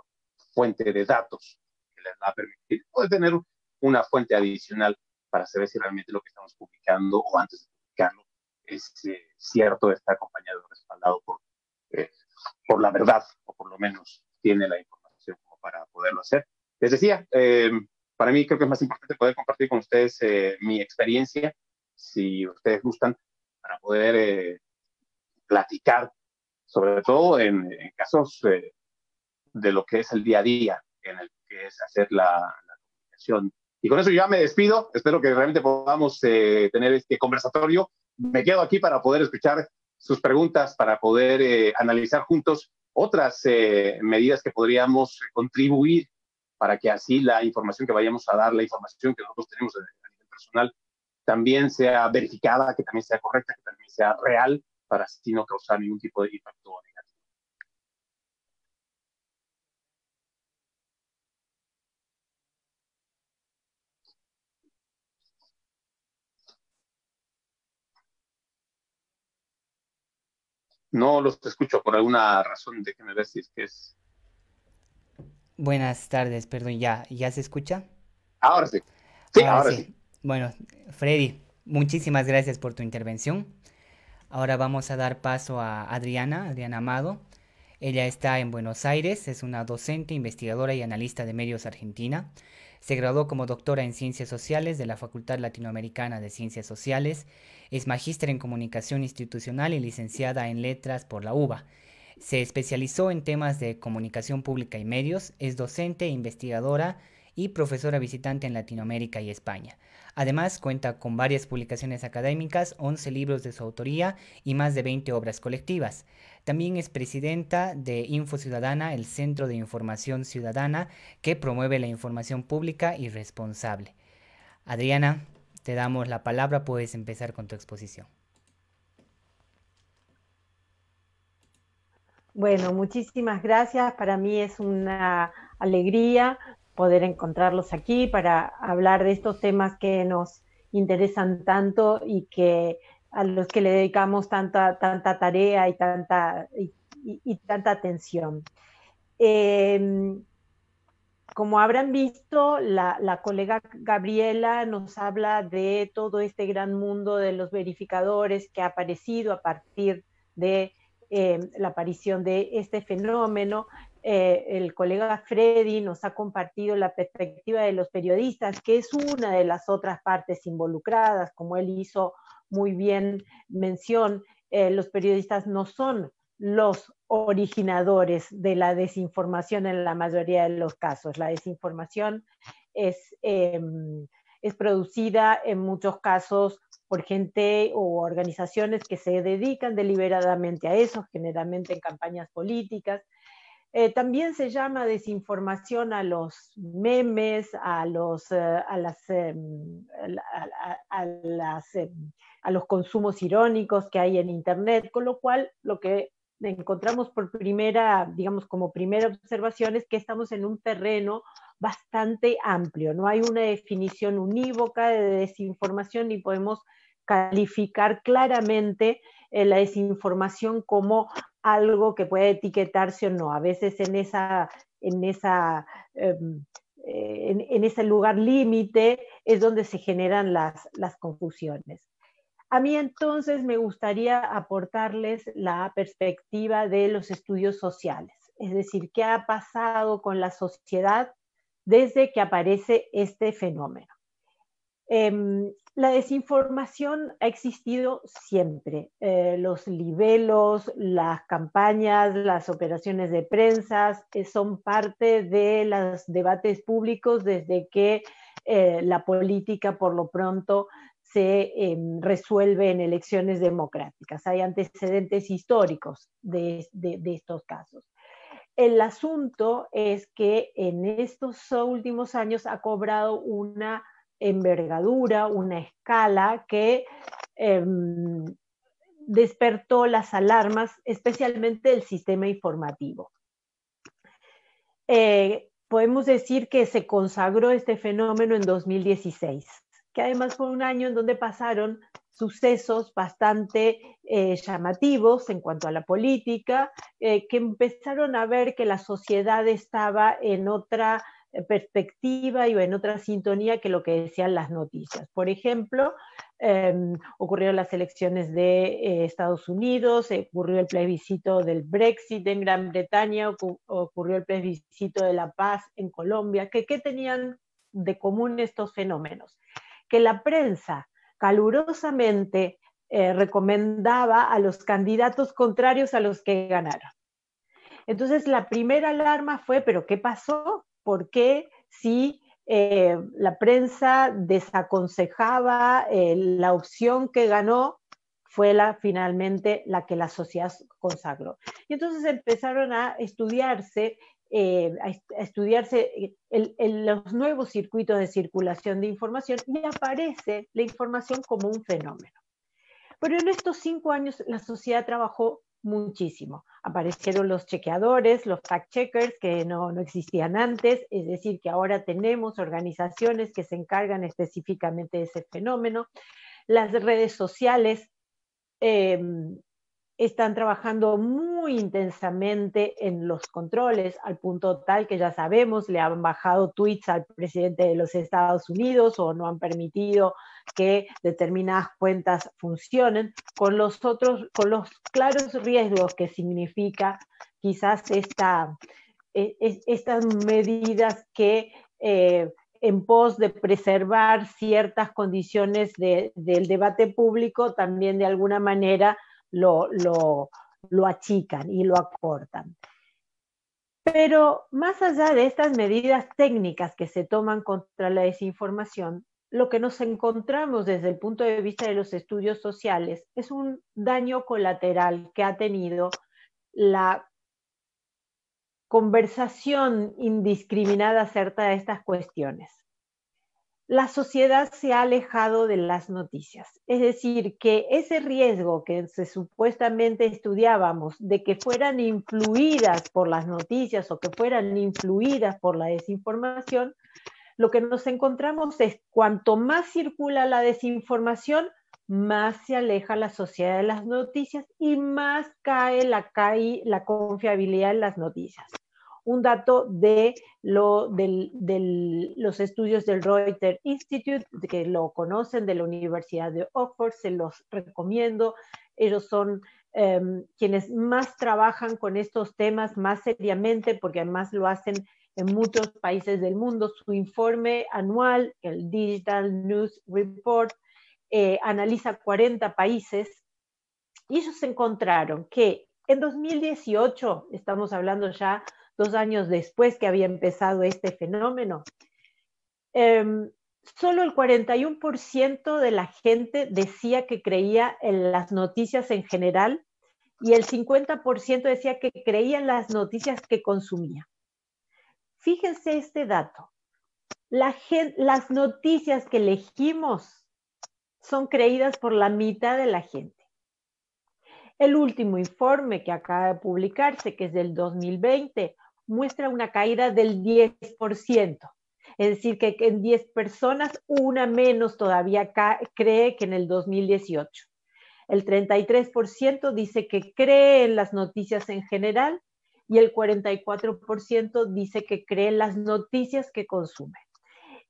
fuente de datos que les va a permitir poder tener una fuente adicional para saber si realmente lo que estamos publicando o antes de publicarlo es cierto, está acompañado, respaldado por la verdad, o por lo menos tiene la información como para poderlo hacer. Les decía, para mí creo que es más importante poder compartir con ustedes mi experiencia, si ustedes gustan, para poder platicar, sobre todo en casos de lo que es el día a día, en el que es hacer la comunicación. Y con eso ya me despido. Espero que realmente podamos tener este conversatorio. Me quedo aquí para poder escuchar sus preguntas para poder analizar juntos otras medidas que podríamos contribuir para que así la información que vayamos a dar, la información que nosotros tenemos a nivel personal, también sea verificada, que también sea correcta, que también sea real, para así no causar ningún tipo de impacto negativo. No los escucho por alguna razón, déjenme ver si es que es... Buenas tardes, perdón, ¿ya se escucha? Ahora sí, sí, Ahora ahora sí. sí. Bueno, Freddy, muchísimas gracias por tu intervención. Ahora vamos a dar paso a Adriana Amado. Ella está en Buenos Aires, es una docente, investigadora y analista de medios argentina. Se graduó como doctora en Ciencias Sociales de la Facultad Latinoamericana de Ciencias Sociales. Es magíster en Comunicación Institucional y licenciada en Letras por la UBA. Se especializó en temas de comunicación pública y medios, es docente, investigadora y profesora visitante en Latinoamérica y España. Además, cuenta con varias publicaciones académicas, 11 libros de su autoría y más de 20 obras colectivas. También es presidenta de Info Ciudadana, el Centro de Información Ciudadana que promueve la información pública y responsable. Adriana, te damos la palabra, puedes empezar con tu exposición. Bueno, muchísimas gracias. Para mí es una alegría poder encontrarlos aquí para hablar de estos temas que nos interesan tanto y que a los que le dedicamos tanta tarea y tanta atención. Como habrán visto, la colega Gabriela nos habla de todo este gran mundo de los verificadores que ha aparecido a partir de la aparición de este fenómeno. El colega Freddy nos ha compartido la perspectiva de los periodistas, que es una de las otras partes involucradas, como él hizo muy bien mención. Los periodistas no son los originadores de la desinformación en la mayoría de los casos. La desinformación es producida en muchos casos por gente o organizaciones que se dedican deliberadamente a eso, generalmente en campañas políticas. También se llama desinformación a los memes, a los consumos irónicos que hay en Internet, con lo cual lo que encontramos como primera observación es que estamos en un terreno bastante amplio. No hay una definición unívoca de desinformación ni podemos calificar claramente la desinformación como algo que puede etiquetarse o no. A veces en ese lugar límite es donde se generan las confusiones. A mí entonces me gustaría aportarles la perspectiva de los estudios sociales, es decir, qué ha pasado con la sociedad desde que aparece este fenómeno. La desinformación ha existido siempre. Los libelos, las campañas, las operaciones de prensa son parte de los debates públicos desde que la política, por lo pronto, se resuelve en elecciones democráticas. Hay antecedentes históricos de estos casos. El asunto es que en estos últimos años ha cobrado una envergadura, una escala que despertó las alarmas, especialmente del sistema informativo. Podemos decir que se consagró este fenómeno en 2016, que además fue un año en donde pasaron sucesos bastante llamativos en cuanto a la política, que empezaron a ver que la sociedad estaba en otra perspectiva y en otra sintonía que lo que decían las noticias. Por ejemplo, ocurrieron las elecciones de Estados Unidos, ocurrió el plebiscito del Brexit en Gran Bretaña, ocurrió el plebiscito de la paz en Colombia. ¿Qué tenían de común estos fenómenos? Que la prensa calurosamente recomendaba a los candidatos contrarios a los que ganaron. Entonces la primera alarma fue, ¿pero qué pasó? ¿Por qué si la prensa desaconsejaba la opción que ganó fue finalmente la que la sociedad consagró. Y entonces empezaron a estudiarse los nuevos circuitos de circulación de información, y aparece la información como un fenómeno. Pero en estos 5 años la sociedad trabajó muchísimo. Aparecieron los chequeadores, los fact-checkers, que no existían antes, es decir, que ahora tenemos organizaciones que se encargan específicamente de ese fenómeno. Las redes sociales están trabajando muy intensamente en los controles, al punto tal que ya sabemos, le han bajado tweets al presidente de los Estados Unidos o no han permitido que determinadas cuentas funcionen, con los claros riesgos que significa quizás estas medidas que en pos de preservar ciertas condiciones del debate público, también de alguna manera lo achican y lo acortan. Pero más allá de estas medidas técnicas que se toman contra la desinformación, lo que nos encontramos desde el punto de vista de los estudios sociales es un daño colateral que ha tenido la conversación indiscriminada acerca de estas cuestiones. La sociedad se ha alejado de las noticias. Es decir, que ese riesgo que supuestamente estudiábamos de que fueran influidas por las noticias o que fueran influidas por la desinformación, lo que nos encontramos es cuanto más circula la desinformación, más se aleja la sociedad de las noticias y más cae la confiabilidad en las noticias. Un dato de los estudios del Reuters Institute, que lo conocen, de la Universidad de Oxford, se los recomiendo. Ellos son quienes más trabajan con estos temas más seriamente, porque además lo hacen en muchos países del mundo. Su informe anual, el Digital News Report, analiza 40 países, y ellos encontraron que en 2018, estamos hablando ya 2 años después que había empezado este fenómeno, solo el 41% de la gente decía que creía en las noticias en general, y el 50% decía que creía en las noticias que consumía. Fíjense este dato. Las noticias que elegimos son creídas por la mitad de la gente. El último informe que acaba de publicarse, que es del 2020, muestra una caída del 10%. Es decir, que en 10 personas, una menos todavía cree que en el 2018. El 33% dice que cree en las noticias en general, y el 44% dice que cree en las noticias que consume.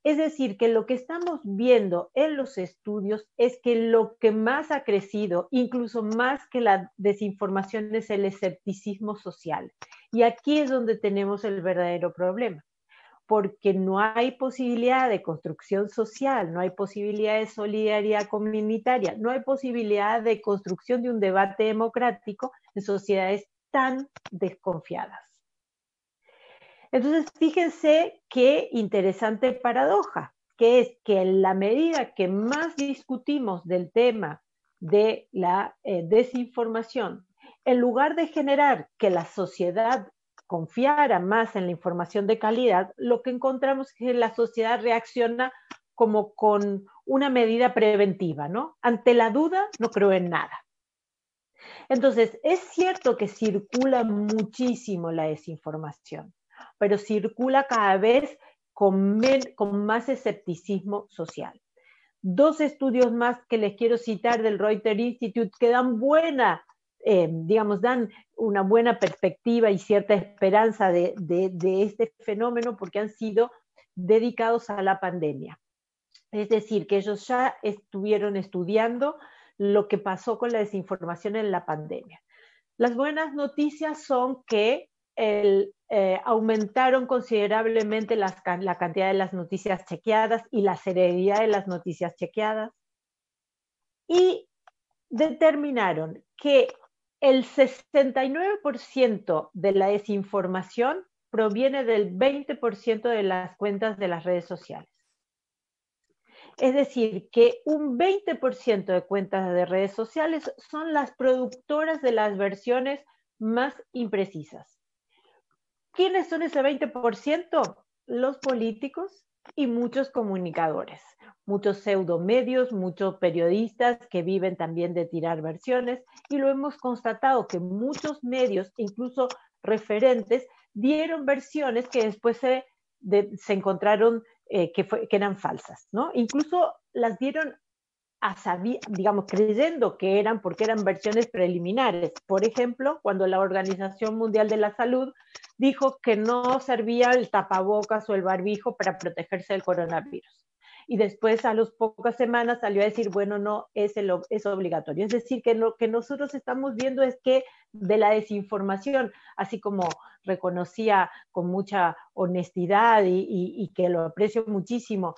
Es decir, que lo que estamos viendo en los estudios es que lo que más ha crecido, incluso más que la desinformación, es el escepticismo social. Y aquí es donde tenemos el verdadero problema, porque no hay posibilidad de construcción social, no hay posibilidad de solidaridad comunitaria, no hay posibilidad de construcción de un debate democrático en sociedades tan desconfiadas. Entonces, fíjense qué interesante paradoja, que es que en la medida que más discutimos del tema de la desinformación, en lugar de generar que la sociedad confiara más en la información de calidad, lo que encontramos es que la sociedad reacciona como con una medida preventiva, ¿no? Ante la duda, no creo en nada. Entonces, es cierto que circula muchísimo la desinformación, pero circula cada vez con más escepticismo social. 2 estudios más que les quiero citar del Reuters Institute que dan dan una buena perspectiva y cierta esperanza de este fenómeno, porque han sido dedicados a la pandemia. Es decir, que ellos ya estuvieron estudiando lo que pasó con la desinformación en la pandemia. Las buenas noticias son que aumentaron considerablemente la cantidad de las noticias chequeadas y la seriedad de las noticias chequeadas, y determinaron que el 69% de la desinformación proviene del 20% de las cuentas de las redes sociales. Es decir, que un 20% de cuentas de redes sociales son las productoras de las versiones más imprecisas. ¿Quiénes son ese 20%? Los políticos y muchos comunicadores, muchos pseudomedios, muchos periodistas que viven también de tirar versiones, y lo hemos constatado que muchos medios, incluso referentes, dieron versiones que después se encontraron que eran falsas, ¿no? Incluso las dieron digamos, creyendo que eran, porque eran versiones preliminares. Por ejemplo, cuando la Organización Mundial de la Salud dijo que no servía el tapabocas o el barbijo para protegerse del coronavirus. Y después, a las pocas semanas, salió a decir, bueno, no, es obligatorio. Es decir, que lo que nosotros estamos viendo es que de la desinformación, así como reconocía con mucha honestidad y que lo aprecio muchísimo,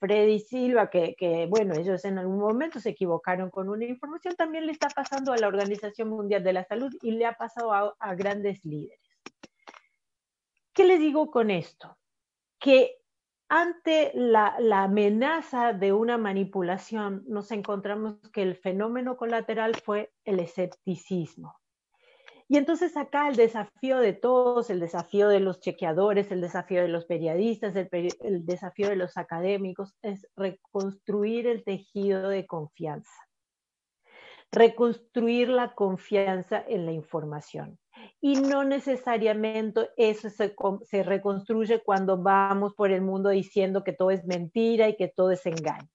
Freddy Silva, que, bueno, ellos en algún momento se equivocaron con una información, también le está pasando a la Organización Mundial de la Salud y le ha pasado a grandes líderes. ¿Qué les digo con esto? Que ante la amenaza de una manipulación, nos encontramos que el fenómeno colateral fue el escepticismo. Y entonces acá el desafío de todos, el desafío de los chequeadores, el desafío de los periodistas, el desafío de los académicos, es reconstruir el tejido de confianza. Reconstruir la confianza en la información. Y no necesariamente eso se reconstruye cuando vamos por el mundo diciendo que todo es mentira y que todo es engaño.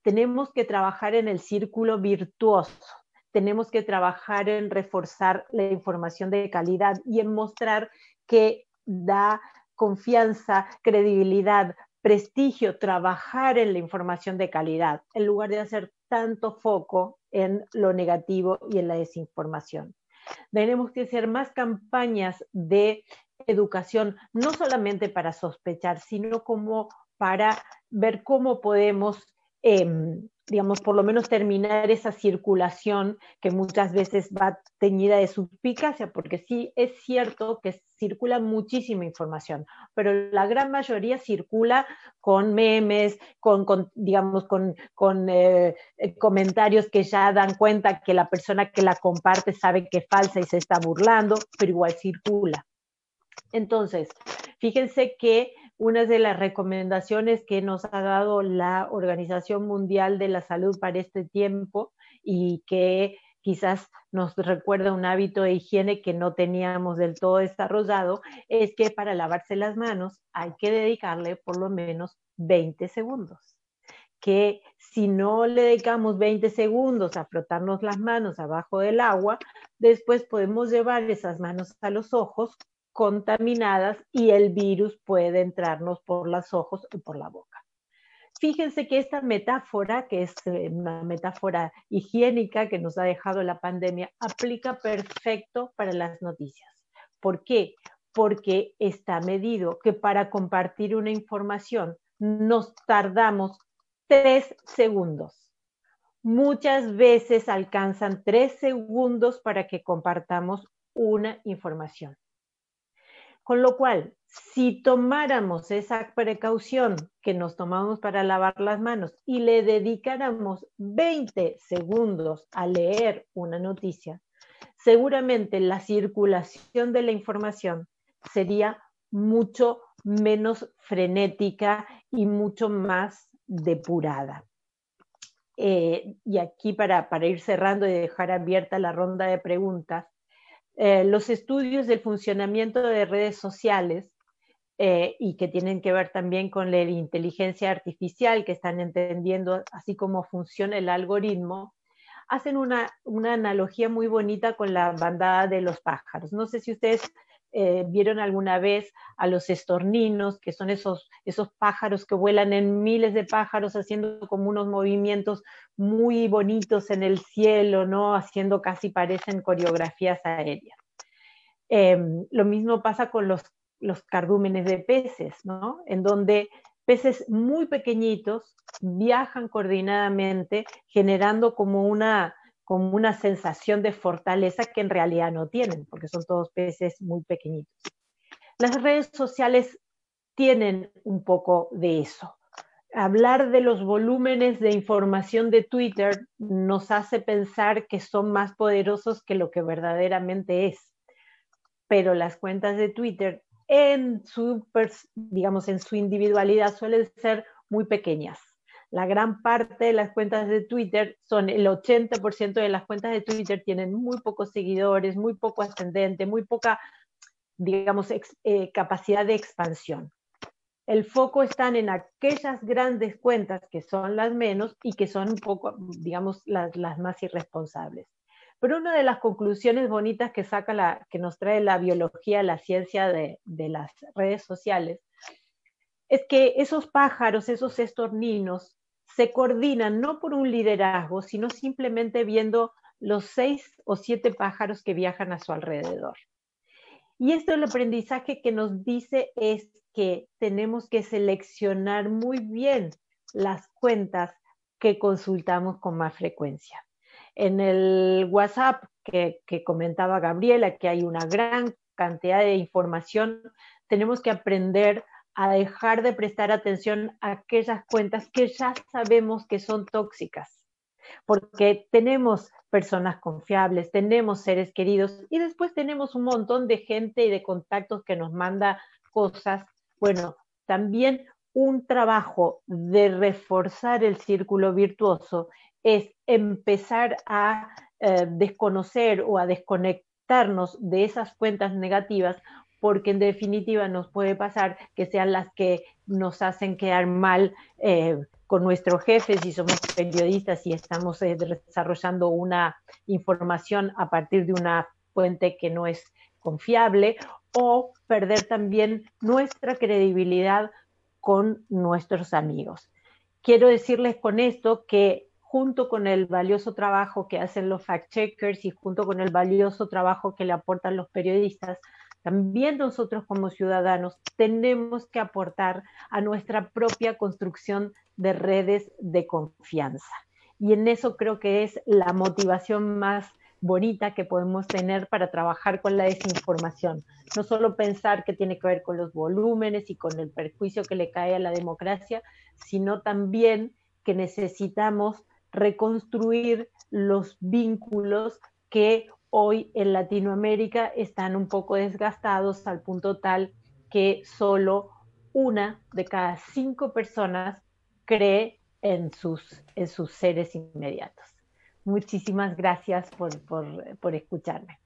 Tenemos que trabajar en el círculo virtuoso. Tenemos que trabajar en reforzar la información de calidad y en mostrar que da confianza, credibilidad, prestigio, trabajar en la información de calidad, en lugar de hacer tanto foco en lo negativo y en la desinformación. Tenemos que hacer más campañas de educación, no solamente para sospechar, sino como para ver cómo podemos, digamos, por lo menos terminar esa circulación que muchas veces va teñida de suspicacia, porque sí es cierto que circula muchísima información, pero la gran mayoría circula con memes, digamos, con comentarios que ya dan cuenta que la persona que la comparte sabe que es falsa y se está burlando, pero igual circula. Entonces, fíjense que una de las recomendaciones que nos ha dado la Organización Mundial de la Salud para este tiempo y que quizás nos recuerda un hábito de higiene que no teníamos del todo desarrollado, es que para lavarse las manos hay que dedicarle por lo menos 20 segundos. Que si no le dedicamos 20 segundos a frotarnos las manos abajo del agua, después podemos llevar esas manos a los ojos contaminadas y el virus puede entrarnos por los ojos y por la boca. Fíjense que esta metáfora, que es una metáfora higiénica que nos ha dejado la pandemia, aplica perfecto para las noticias. ¿Por qué? Porque está medido que para compartir una información nos tardamos 3 segundos. Muchas veces alcanzan 3 segundos para que compartamos una información. Con lo cual, si tomáramos esa precaución que nos tomamos para lavar las manos y le dedicáramos 20 segundos a leer una noticia, seguramente la circulación de la información sería mucho menos frenética y mucho más depurada. Y aquí para ir cerrando y dejar abierta la ronda de preguntas, los estudios del funcionamiento de redes sociales y que tienen que ver también con la inteligencia artificial, que están entendiendo así cómo funciona el algoritmo, hacen una analogía muy bonita con la bandada de los pájaros. No sé si ustedes vieron alguna vez a los estorninos, que son esos pájaros que vuelan en miles de pájaros haciendo como unos movimientos muy bonitos en el cielo, ¿no? Haciendo casi parecen coreografías aéreas. Lo mismo pasa con los cardúmenes de peces, ¿no? En donde peces muy pequeñitos viajan coordinadamente generando como una sensación de fortaleza que en realidad no tienen, porque son todos peces muy pequeñitos. Las redes sociales tienen un poco de eso. hablar de los volúmenes de información de Twitter nos hace pensar que son más poderosos que lo que verdaderamente es. Pero las cuentas de Twitter digamos, en su individualidad suelen ser muy pequeñas. La gran parte de las cuentas de Twitter el 80% de las cuentas de Twitter tienen muy pocos seguidores, muy poco ascendente, muy poca, digamos, capacidad de expansión. El foco está en aquellas grandes cuentas que son las menos y que son un poco, digamos, las más irresponsables. Pero una de las conclusiones bonitas que nos trae la biología, la ciencia de las redes sociales, es que esos pájaros, esos estorninos, se coordinan no por un liderazgo, sino simplemente viendo los 6 o 7 pájaros que viajan a su alrededor. Y esto el aprendizaje que nos dice es que tenemos que seleccionar muy bien las cuentas que consultamos con más frecuencia. En el WhatsApp que comentaba Gabriela, que hay una gran cantidad de información, tenemos que aprender a dejar de prestar atención a aquellas cuentas que ya sabemos que son tóxicas, porque tenemos personas confiables, tenemos seres queridos y después tenemos un montón de gente y de contactos que nos manda cosas. Bueno, también un trabajo de reforzar el círculo virtuoso es empezar a desconocer o a desconectarnos de esas cuentas negativas, porque en definitiva nos puede pasar que sean las que nos hacen quedar mal con nuestros jefes si somos periodistas y estamos desarrollando una información a partir de una fuente que no es confiable, o perder también nuestra credibilidad con nuestros amigos. Quiero decirles con esto que junto con el valioso trabajo que hacen los fact-checkers y junto con el valioso trabajo que le aportan los periodistas, también nosotros como ciudadanos tenemos que aportar a nuestra propia construcción de redes de confianza. Y en eso creo que es la motivación más bonita que podemos tener para trabajar con la desinformación. No solo pensar que tiene que ver con los volúmenes y con el perjuicio que le cae a la democracia, sino también que necesitamos reconstruir los vínculos que hoy en Latinoamérica están un poco desgastados al punto tal que solo 1 de cada 5 personas cree en sus seres inmediatos. Muchísimas gracias por escucharme.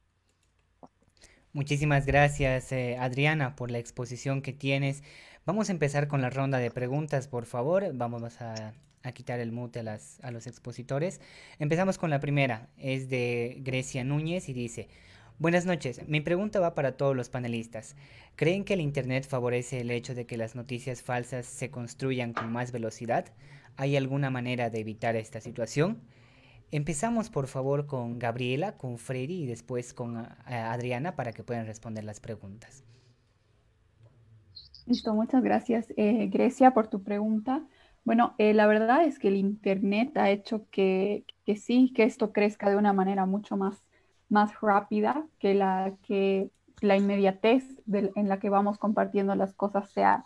Muchísimas gracias, Adriana, por la exposición que tienes. Vamos a empezar con la ronda de preguntas, por favor. Vamos a quitar el mute a los expositores. Empezamos con la primera. Es de Grecia Núñez y dice: buenas noches, mi pregunta va para todos los panelistas. ¿Creen que el Internet favorece el hecho de que las noticias falsas se construyan con más velocidad? ¿Hay alguna manera de evitar esta situación? Empezamos por favor con Gabriela, con Freddy y después con Adriana para que puedan responder las preguntas. Listo, muchas gracias, Grecia, por tu pregunta. Bueno, la verdad es que el Internet ha hecho que sí, que esto crezca de una manera mucho más rápida, que la inmediatez en la que vamos compartiendo las cosas sea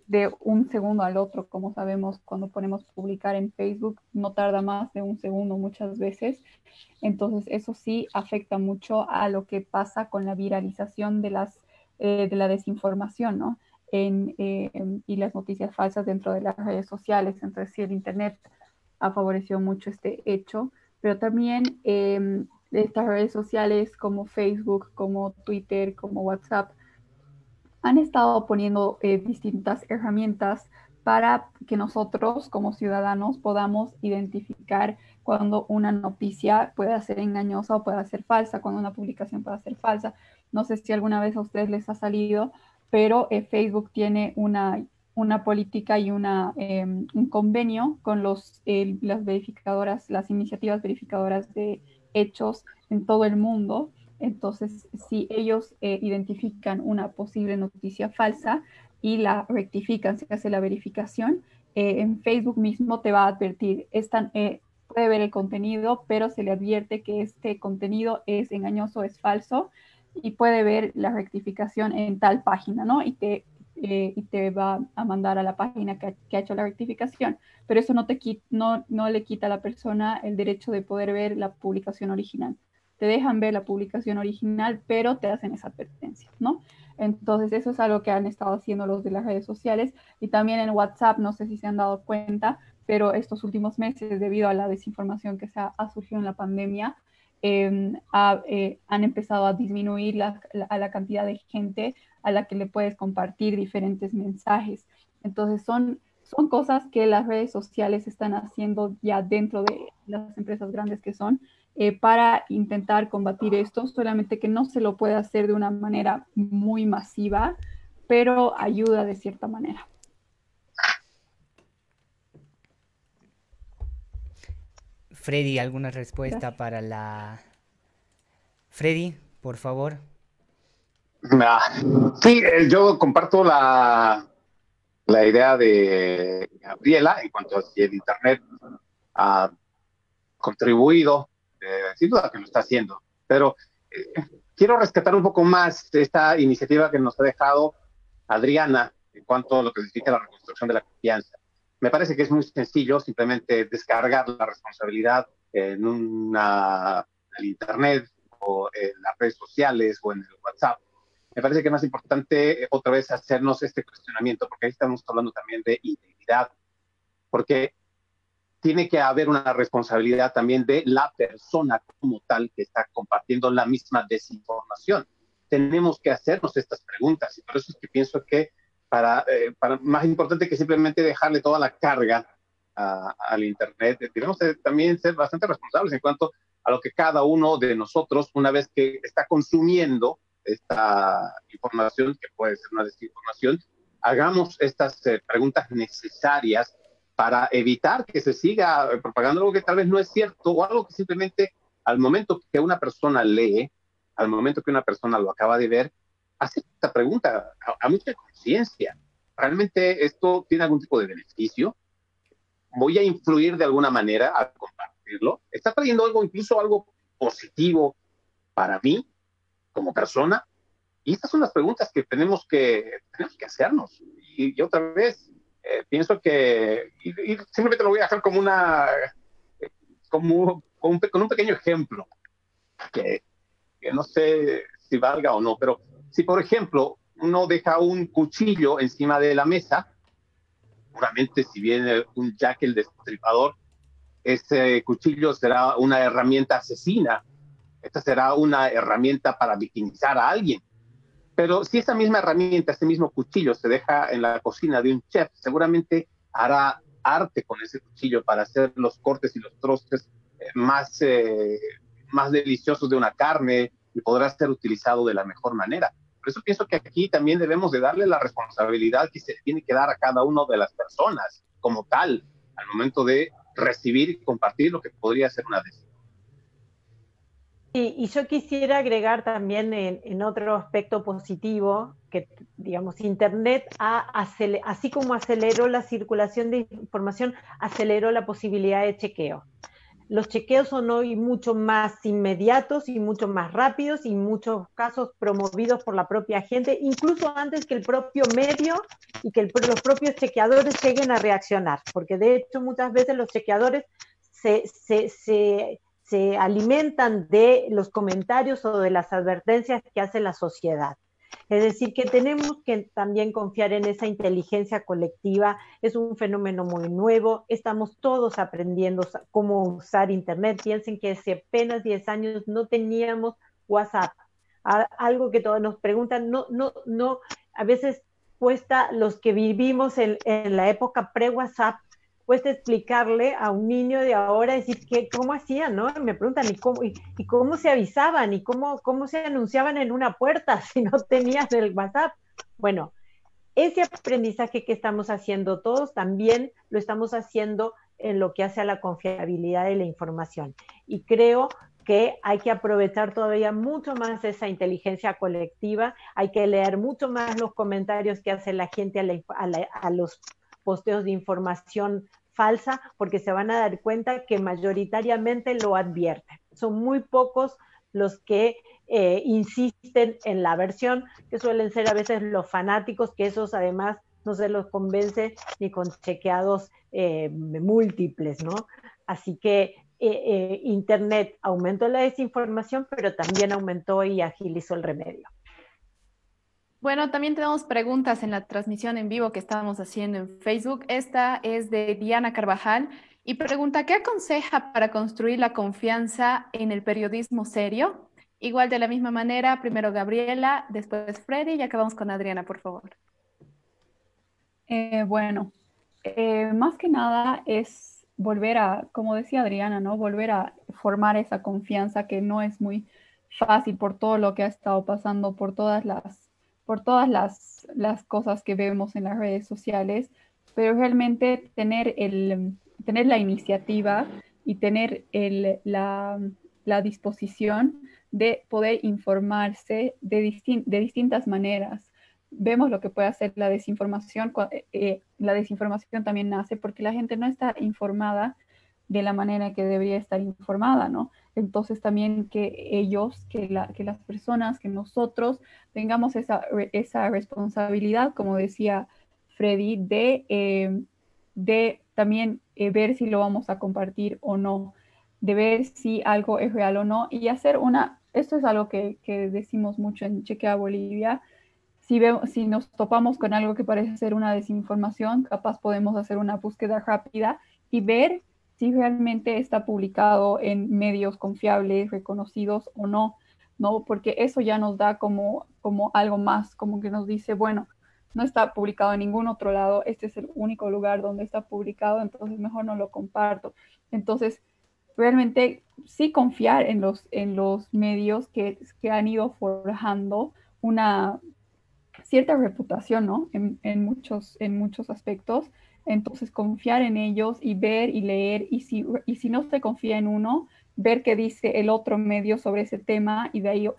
de un segundo al otro. Como sabemos, cuando ponemos publicar en Facebook, no tarda más de un segundo muchas veces. Entonces, eso sí afecta mucho a lo que pasa con la viralización de la desinformación, ¿no? Y las noticias falsas dentro de las redes sociales. Entonces, sí, el Internet ha favorecido mucho este hecho, pero también estas redes sociales como Facebook, como Twitter, como WhatsApp, han estado poniendo distintas herramientas para que nosotros como ciudadanos podamos identificar cuando una noticia pueda ser engañosa o pueda ser falsa, cuando una publicación pueda ser falsa. No sé si alguna vez a ustedes les ha salido, pero Facebook tiene una política y un convenio con las verificadoras, las iniciativas verificadoras de hechos en todo el mundo. Entonces, si ellos identifican una posible noticia falsa y la rectifican, se hace la verificación, en Facebook mismo te va a advertir, puede ver el contenido, pero se le advierte que este contenido es engañoso, es falso, y puede ver la rectificación en tal página, ¿no? Y te y te va a mandar a la página que ha hecho la rectificación. Pero eso no le quita a la persona el derecho de poder ver la publicación original. Te dejan ver la publicación original, pero te hacen esa advertencia, ¿no? Entonces, eso es algo que han estado haciendo los de las redes sociales. Y también en WhatsApp, no sé si se han dado cuenta, pero estos últimos meses, debido a la desinformación que ha surgido en la pandemia, han empezado a disminuir la cantidad de gente a la que le puedes compartir diferentes mensajes. Entonces, son cosas que las redes sociales están haciendo ya dentro de las empresas grandes que son, para intentar combatir esto, solamente que no se lo puede hacer de una manera muy masiva, pero ayuda de cierta manera. Freddy, ¿alguna respuesta Gracias. para la... Freddy, por favor. Sí, yo comparto la idea de Gabriela en cuanto a si el Internet ha contribuido, sin duda que lo está haciendo, pero quiero rescatar un poco más de esta iniciativa que nos ha dejado Adriana en cuanto a lo que significa la reconstrucción de la confianza. Me parece que es muy sencillo simplemente descargar la responsabilidad en el Internet o en las redes sociales o en el WhatsApp. Me parece que es más importante otra vez hacernos este cuestionamiento, porque ahí estamos hablando también de integridad, porque tiene que haber una responsabilidad también de la persona como tal que está compartiendo la misma desinformación. Tenemos que hacernos estas preguntas y por eso es que pienso que para más importante que simplemente dejarle toda la carga al Internet, tenemos que también ser bastante responsables en cuanto a lo que cada uno de nosotros, una vez que está consumiendo esta información, que puede ser una desinformación, hagamos estas preguntas necesarias para evitar que se siga propagando algo que tal vez no es cierto o algo que simplemente al momento que una persona lee, al momento que una persona lo acaba de ver, hace esta pregunta a mucha conciencia. ¿Realmente esto tiene algún tipo de beneficio? ¿Voy a influir de alguna manera al compartirlo? ¿Está trayendo algo, incluso algo positivo para mí como persona? Y estas son las preguntas que tenemos que hacernos. Y otra vez, pienso que, y simplemente lo voy a dejar como con un pequeño ejemplo, que no sé si valga o no, pero si por ejemplo uno deja un cuchillo encima de la mesa, seguramente si viene un Jack el Destripador, ese cuchillo será una herramienta asesina, esta será una herramienta para victimizar a alguien. Pero si esa misma herramienta, ese mismo cuchillo se deja en la cocina de un chef, seguramente hará arte con ese cuchillo para hacer los cortes y los trozos más deliciosos de una carne y podrá ser utilizado de la mejor manera. Por eso pienso que aquí también debemos de darle la responsabilidad que se tiene que dar a cada una de las personas como tal, al momento de recibir y compartir lo que podría ser una decisión. Y yo quisiera agregar también en otro aspecto positivo, que digamos, Internet, así como aceleró la circulación de información, aceleró la posibilidad de chequeo. Los chequeos son hoy mucho más inmediatos y mucho más rápidos y en muchos casos promovidos por la propia gente, incluso antes que el propio medio y que los propios chequeadores lleguen a reaccionar, porque de hecho muchas veces los chequeadores se alimentan de los comentarios o de las advertencias que hace la sociedad. Es decir, que tenemos que también confiar en esa inteligencia colectiva. Es un fenómeno muy nuevo, estamos todos aprendiendo cómo usar Internet. Piensen que hace apenas 10 años no teníamos WhatsApp. Algo que todos nos preguntan, a veces cuesta, los que vivimos en la época pre-WhatsApp, cuesta explicarle a un niño de ahora, decir cómo hacían, ¿no? Me preguntan, ¿y cómo se avisaban? ¿Y cómo se anunciaban en una puerta si no tenían el WhatsApp? Bueno, ese aprendizaje que estamos haciendo todos también lo estamos haciendo en lo que hace a la confiabilidad de la información. Y creo que hay que aprovechar todavía mucho más esa inteligencia colectiva, hay que leer mucho más los comentarios que hace la gente a los posteos de información falsa, porque se van a dar cuenta que mayoritariamente lo advierten. Son muy pocos los que insisten en la versión, que suelen ser a veces los fanáticos, que esos además no se los convence ni con chequeados múltiples, ¿no? Así que Internet aumentó la desinformación, pero también aumentó y agilizó el remedio. Bueno, también tenemos preguntas en la transmisión en vivo que estamos haciendo en Facebook. Esta es de Diana Carvajal y pregunta, ¿qué aconseja para construir la confianza en el periodismo serio? Igual de la misma manera, primero Gabriela, después Freddy y acabamos con Adriana, por favor. Bueno, más que nada es volver a, como decía Adriana, ¿no? Volver a formar esa confianza que no es muy fácil por todo lo que ha estado pasando, por todas las cosas que vemos en las redes sociales, pero realmente tener la iniciativa y tener la disposición de poder informarse de distintas maneras. Vemos lo que puede hacer la desinformación. La desinformación también nace porque la gente no está informada de la manera que debería estar informada, ¿no? Entonces también que las personas, que nosotros tengamos esa responsabilidad, como decía Freddy, de también ver si lo vamos a compartir o no, de ver si algo es real o no, y hacer esto es algo que decimos mucho en Chequea Bolivia. Si nos topamos con algo que parece ser una desinformación, capaz podemos hacer una búsqueda rápida y ver si realmente está publicado en medios confiables, reconocidos o no, ¿no? Porque eso ya nos da como algo más, como que nos dice, bueno, no está publicado en ningún otro lado, este es el único lugar donde está publicado, entonces mejor no lo comparto. Entonces, realmente sí confiar en los medios que han ido forjando una cierta reputación, ¿no? En muchos aspectos. Entonces, confiar en ellos y ver y leer, y si no se confía en uno, ver qué dice el otro medio sobre ese tema y de ahí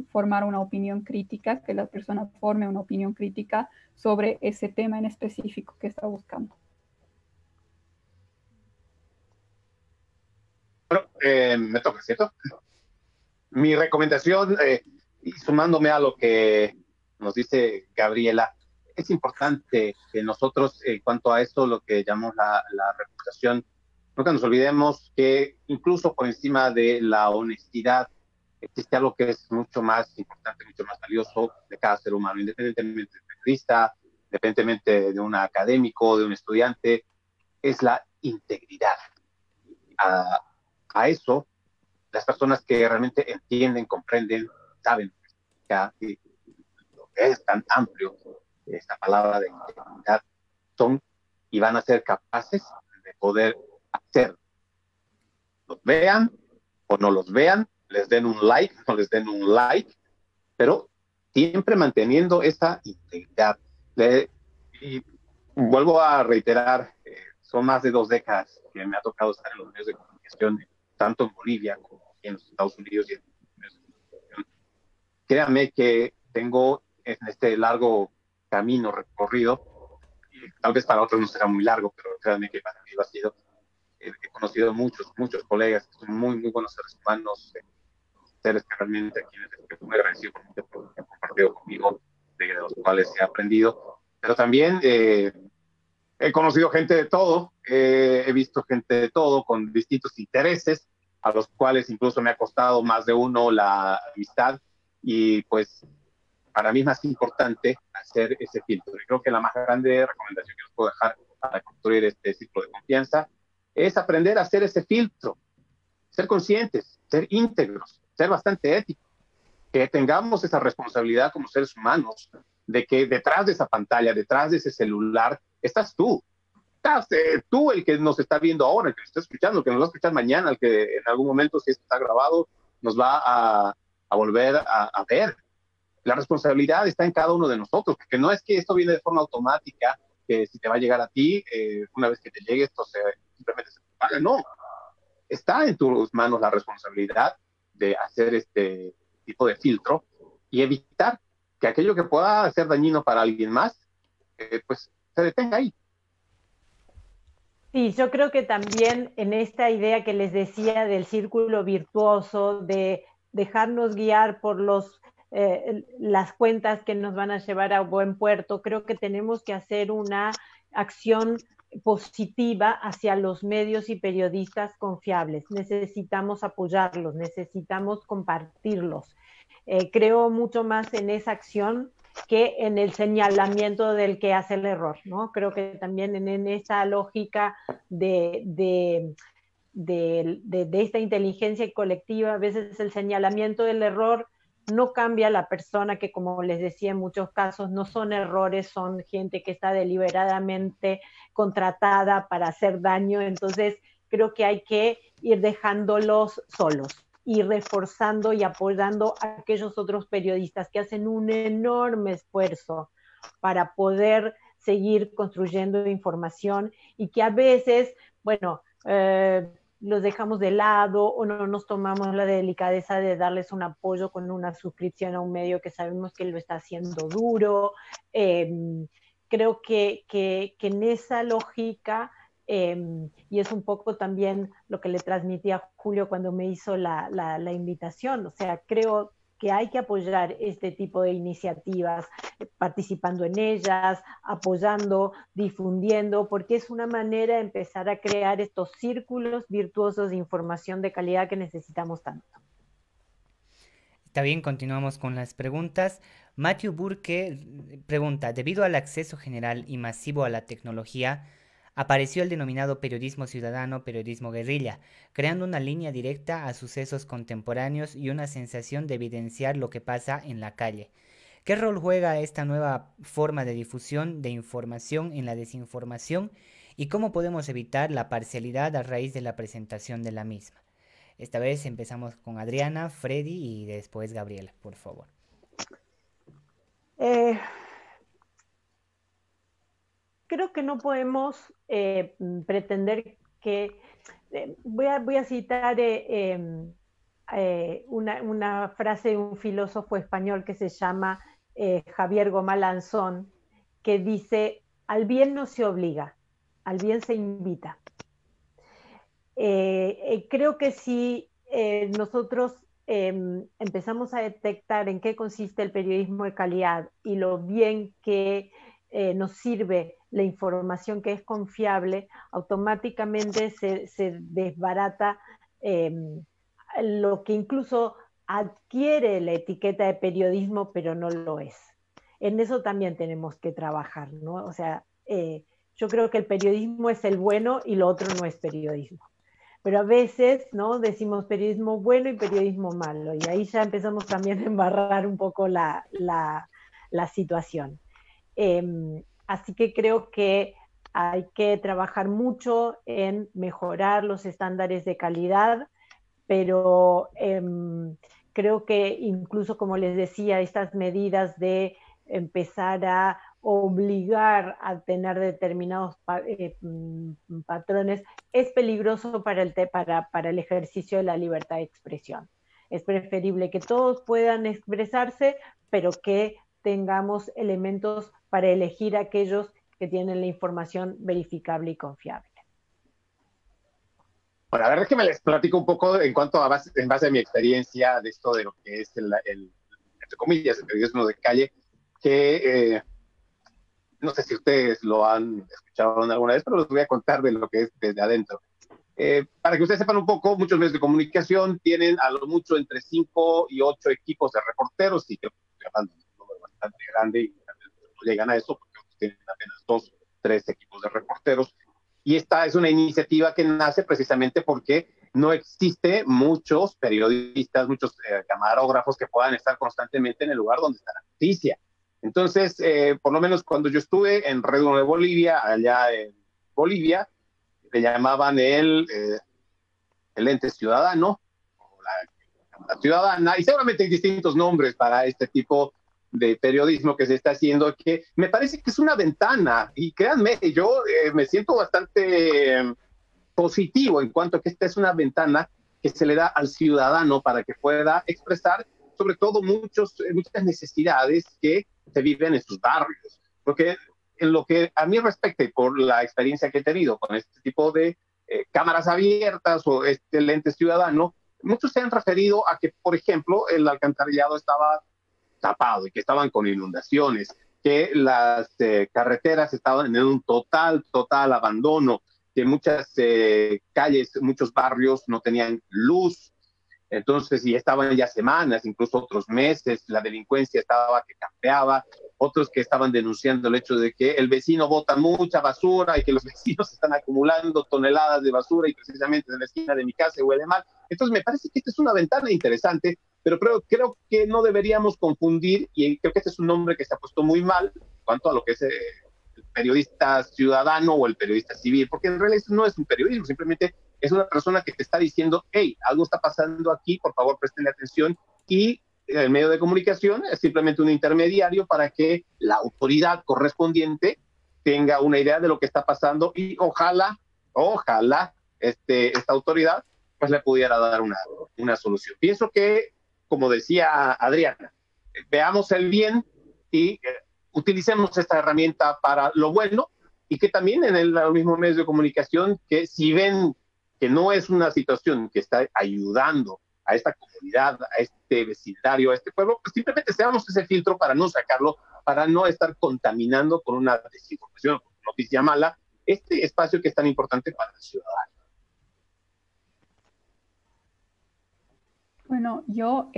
formar una opinión crítica, que la persona forme una opinión crítica sobre ese tema en específico que está buscando. Bueno, me toca, ¿cierto? Mi recomendación, y sumándome a lo que nos dice Gabriela, es importante que nosotros, en cuanto a esto, lo que llamamos la reputación, nunca nos olvidemos que incluso por encima de la honestidad existe algo que es mucho más importante, mucho más valioso de cada ser humano, independientemente del periodista, independientemente de un académico, de un estudiante, es la integridad. A eso, las personas que realmente entienden, comprenden, saben que lo que es tan amplio esta palabra de integridad, son y van a ser capaces de poder hacer, los vean o no los vean, les den un like, no les den un like, pero siempre manteniendo esa integridad. Y vuelvo a reiterar, son más de 2 décadas que me ha tocado estar en los medios de comunicación, tanto en Bolivia como en los Estados Unidos. Créanme que tengo en este largo camino recorrido, y tal vez para otros no será muy largo, pero créanme que para mí lo ha sido. He conocido muchos colegas que son muy, muy buenos seres humanos, seres que realmente a quienes estoy muy agradecido por que han compartido conmigo, de los cuales he aprendido. Pero también he conocido gente de todo, he visto gente de todo con distintos intereses, a los cuales incluso me ha costado más de uno la amistad, y pues para mí es más importante hacer ese filtro. Y creo que la más grande recomendación que les puedo dejar para construir este ciclo de confianza es aprender a hacer ese filtro, ser conscientes, ser íntegros, ser bastante éticos, que tengamos esa responsabilidad como seres humanos, de que detrás de esa pantalla, detrás de ese celular, estás tú. Estás tú el que nos está viendo ahora, el que nos está escuchando, el que nos va a escuchar mañana, el que en algún momento, si esto está grabado, nos va a volver a ver. La responsabilidad está en cada uno de nosotros, porque no es que esto viene de forma automática, que si te va a llegar a ti, una vez que te llegue esto simplemente se paga. No, está en tus manos la responsabilidad de hacer este tipo de filtro y evitar que aquello que pueda ser dañino para alguien más, pues se detenga ahí. Sí, yo creo que también en esta idea que les decía del círculo virtuoso, de dejarnos guiar por las cuentas que nos van a llevar a buen puerto. Creo que tenemos que hacer una acción positiva hacia los medios y periodistas confiables. Necesitamos apoyarlos, necesitamos compartirlos. Creo mucho más en esa acción que en el señalamiento del que hace el error, ¿no? Creo que también en esa lógica de esta inteligencia colectiva, a veces el señalamiento del error no cambia a la persona, que como les decía en muchos casos no son errores, son gente que está deliberadamente contratada para hacer daño. Entonces creo que hay que ir dejándolos solos y reforzando y apoyando a aquellos otros periodistas que hacen un enorme esfuerzo para poder seguir construyendo información y que a veces, bueno, los dejamos de lado o no nos tomamos la delicadeza de darles un apoyo con una suscripción a un medio que sabemos que lo está haciendo duro. Creo que en esa lógica, y es un poco también lo que le transmití a Julio cuando me hizo la invitación, o sea, creo que hay que apoyar este tipo de iniciativas, participando en ellas, apoyando, difundiendo, porque es una manera de empezar a crear estos círculos virtuosos de información de calidad que necesitamos tanto. Está bien, continuamos con las preguntas. Matthew Burke pregunta, debido al acceso general y masivo a la tecnología, apareció el denominado periodismo ciudadano, periodismo guerrilla, creando una línea directa a sucesos contemporáneos y una sensación de evidenciar lo que pasa en la calle. ¿Qué rol juega esta nueva forma de difusión de información en la desinformación y cómo podemos evitar la parcialidad a raíz de la presentación de la misma? Esta vez empezamos con Adriana, Freddy y después Gabriela, por favor. Creo que no podemos pretender que... voy a citar una frase de un filósofo español que se llama Javier Gómez Lanzón, que dice, al bien no se obliga, al bien se invita. Creo que si nosotros empezamos a detectar en qué consiste el periodismo de calidad y lo bien que nos sirve la información que es confiable, automáticamente se desbarata lo que incluso adquiere la etiqueta de periodismo, pero no lo es. En eso también tenemos que trabajar, ¿no? O sea, yo creo que el periodismo es el bueno y lo otro no es periodismo. Pero a veces, ¿no? Decimos periodismo bueno y periodismo malo, y ahí ya empezamos también a embarrar un poco la situación. Así que creo que hay que trabajar mucho en mejorar los estándares de calidad, pero creo que incluso, como les decía, estas medidas de empezar a obligar a tener determinados patrones es peligroso para el ejercicio de la libertad de expresión. Es preferible que todos puedan expresarse, pero que tengamos elementos para elegir aquellos que tienen la información verificable y confiable. Bueno, la verdad es que me les platico un poco en cuanto a en base a mi experiencia de esto de lo que es entre comillas, el periodismo de calle, que no sé si ustedes lo han escuchado alguna vez, pero les voy a contar de lo que es desde adentro. Para que ustedes sepan un poco, muchos medios de comunicación tienen a lo mucho entre 5 y 8 equipos de reporteros, y que estoy hablando de un número bastante grande, y no llegan a eso porque otros tienen apenas 2, 3 equipos de reporteros. Y esta es una iniciativa que nace precisamente porque no existe muchos periodistas, muchos camarógrafos que puedan estar constantemente en el lugar donde está la noticia. Entonces, por lo menos cuando yo estuve en Red 1 de Bolivia, allá en Bolivia, le llamaban el ente ciudadano, o la ciudadana, y seguramente hay distintos nombres para este tipo de periodismo que se está haciendo, que me parece que es una ventana, y créanme, yo me siento bastante positivo en cuanto a que esta es una ventana que se le da al ciudadano para que pueda expresar sobre todo muchas necesidades que se viven en sus barrios, porque en lo que a mí respecta y por la experiencia que he tenido con este tipo de cámaras abiertas o este lente ciudadano, muchos se han referido a que, por ejemplo, el alcantarillado estaba tapado y que estaban con inundaciones, que las carreteras estaban en un total abandono, que muchas calles, muchos barrios no tenían luz. Entonces, y estaban ya semanas, incluso otros meses, la delincuencia estaba que campeaba, otros que estaban denunciando el hecho de que el vecino bota mucha basura y que los vecinos están acumulando toneladas de basura y precisamente en la esquina de mi casa huele mal. Entonces, me parece que esta es una ventana interesante, pero creo que no deberíamos confundir, y creo que este es un nombre que se ha puesto muy mal en cuanto a lo que es el periodista ciudadano o el periodista civil, porque en realidad no es un periodismo, simplemente es una persona que te está diciendo, hey, algo está pasando aquí, por favor presten atención, y el medio de comunicación es simplemente un intermediario para que la autoridad correspondiente tenga una idea de lo que está pasando y ojalá esta autoridad pues le pudiera dar una solución. Pienso que, como decía Adriana, veamos el bien y utilicemos esta herramienta para lo bueno, y que también en los mismos medios de comunicación, que si ven que no es una situación que está ayudando a esta comunidad, a este vecindario, a este pueblo, pues simplemente seamos ese filtro para no sacarlo, para no estar contaminando con una desinformación, con una noticia mala, este espacio que es tan importante para el ciudadano. Bueno, yo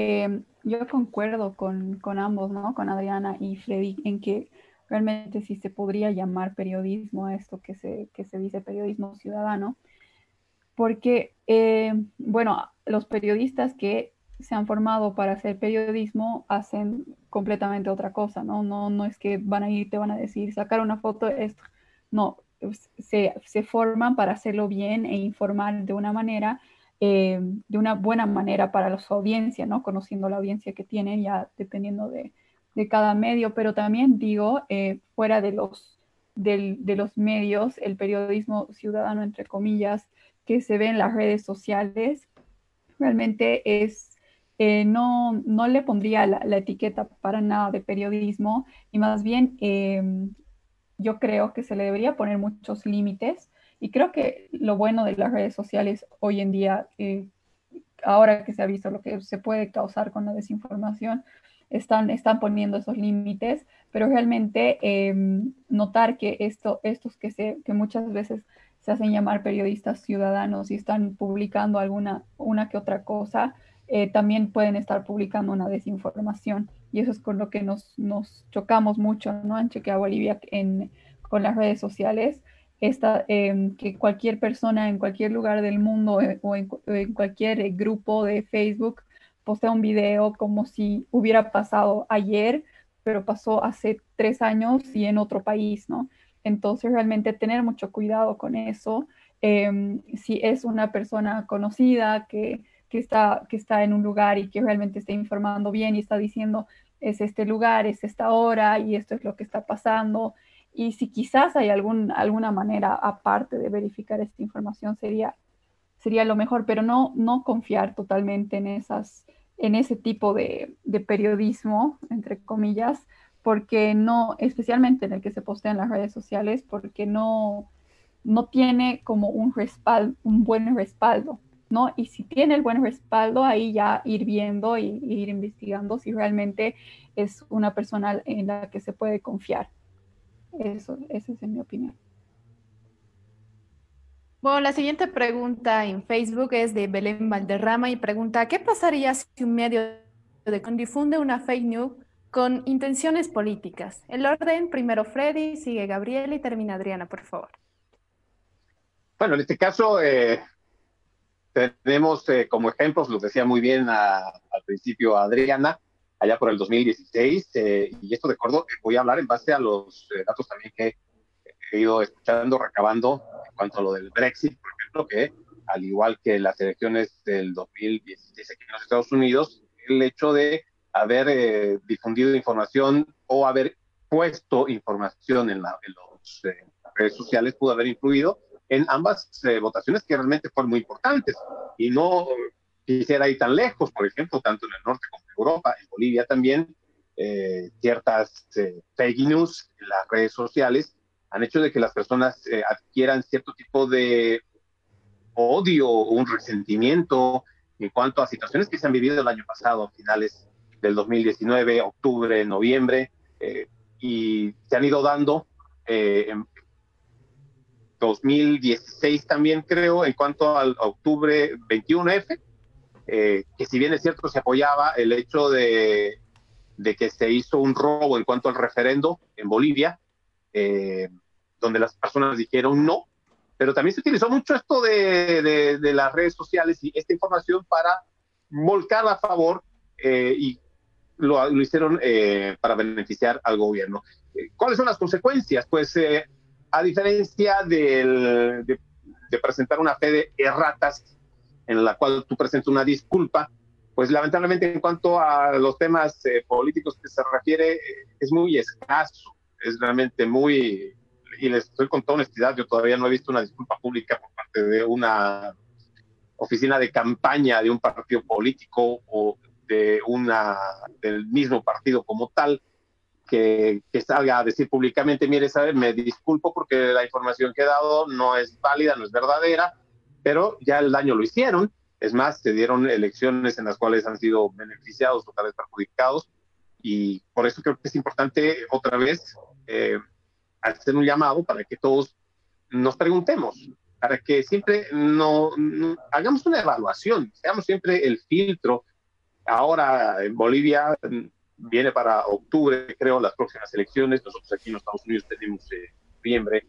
concuerdo con ambos, ¿no? Con Adriana y Freddy, en que realmente sí se podría llamar periodismo a esto que se dice periodismo ciudadano, porque, bueno, los periodistas que se han formado para hacer periodismo hacen completamente otra cosa, ¿no? No es que van a ir, te van a decir, sacar una foto, esto. No, se forman para hacerlo bien e informar de una manera, de una buena manera para su audiencia, ¿no? Conociendo la audiencia que tienen, ya dependiendo de cada medio, pero también digo, fuera de los medios, el periodismo ciudadano, entre comillas, que se ve en las redes sociales, realmente no le pondría la etiqueta para nada de periodismo, y más bien yo creo que se le debería poner muchos límites, y creo que lo bueno de las redes sociales hoy en día, ahora que se ha visto lo que se puede causar con la desinformación, están poniendo esos límites, pero realmente notar que estos que muchas veces se hacen llamar periodistas ciudadanos y están publicando una que otra cosa, también pueden estar publicando una desinformación. Y eso es con lo que nos chocamos mucho, ¿no? En Chequea Bolivia con las redes sociales. Que cualquier persona en cualquier lugar del mundo o en cualquier grupo de Facebook postea un video como si hubiera pasado ayer, pero pasó hace 3 años y en otro país, ¿no? Entonces, realmente tener mucho cuidado con eso. Si es una persona conocida que está en un lugar y que realmente está informando bien y está diciendo, es este lugar, es esta hora y esto es lo que está pasando. Y si quizás hay alguna manera aparte de verificar esta información, sería lo mejor, pero no confiar totalmente en ese tipo de periodismo, entre comillas, porque no, especialmente en el que se postea en las redes sociales, porque no tiene como un buen respaldo, ¿no? Y si tiene el buen respaldo, ahí ya ir viendo y ir investigando si realmente es una persona en la que se puede confiar. Esa es mi opinión. Bueno, la siguiente pregunta en Facebook es de Belén Valderrama y pregunta, ¿qué pasaría si un medio de comunicación difunde una fake news con intenciones políticas? El orden, primero Freddy, sigue Gabriela y termina Adriana, por favor. Bueno, en este caso tenemos como ejemplos, lo decía muy bien al principio Adriana, allá por el 2016, y esto de acuerdo, voy a hablar en base a los datos también que he ido escuchando, recabando en cuanto a lo del Brexit, por ejemplo, que al igual que las elecciones del 2016 aquí en los Estados Unidos, el hecho de haber difundido información o haber puesto información en las redes sociales pudo haber influido en ambas votaciones que realmente fueron muy importantes. Y no quisiera ir tan lejos, por ejemplo, tanto en el norte como en Europa, en Bolivia también, ciertas fake news en las redes sociales han hecho de que las personas adquieran cierto tipo de odio o un resentimiento en cuanto a situaciones que se han vivido el año pasado, a finales del 2019, octubre, noviembre, y se han ido dando en 2016 también, creo, en cuanto al octubre 21F, que si bien es cierto se apoyaba el hecho de que se hizo un robo en cuanto al referendo en Bolivia, donde las personas dijeron no, pero también se utilizó mucho esto de las redes sociales y esta información para volcarla a favor, y lo hicieron para beneficiar al gobierno. ¿Cuáles son las consecuencias? Pues a diferencia de presentar una fe de erratas en la cual tú presentas una disculpa, pues lamentablemente en cuanto a los temas políticos que se refiere, es muy escaso, es realmente muy, y les estoy con toda honestidad, yo todavía no he visto una disculpa pública por parte de una oficina de campaña de un partido político o del mismo partido como tal, que salga a decir públicamente, mire, ¿sabe? Me disculpo porque la información que he dado no es válida, no es verdadera, pero ya el daño lo hicieron. Es más, se dieron elecciones en las cuales han sido beneficiados o tal vez perjudicados, y por eso creo que es importante otra vez hacer un llamado para que todos nos preguntemos, para que siempre no hagamos una evaluación, seamos siempre el filtro. Ahora en Bolivia viene para octubre, creo, las próximas elecciones. Nosotros aquí en los Estados Unidos tenemos en noviembre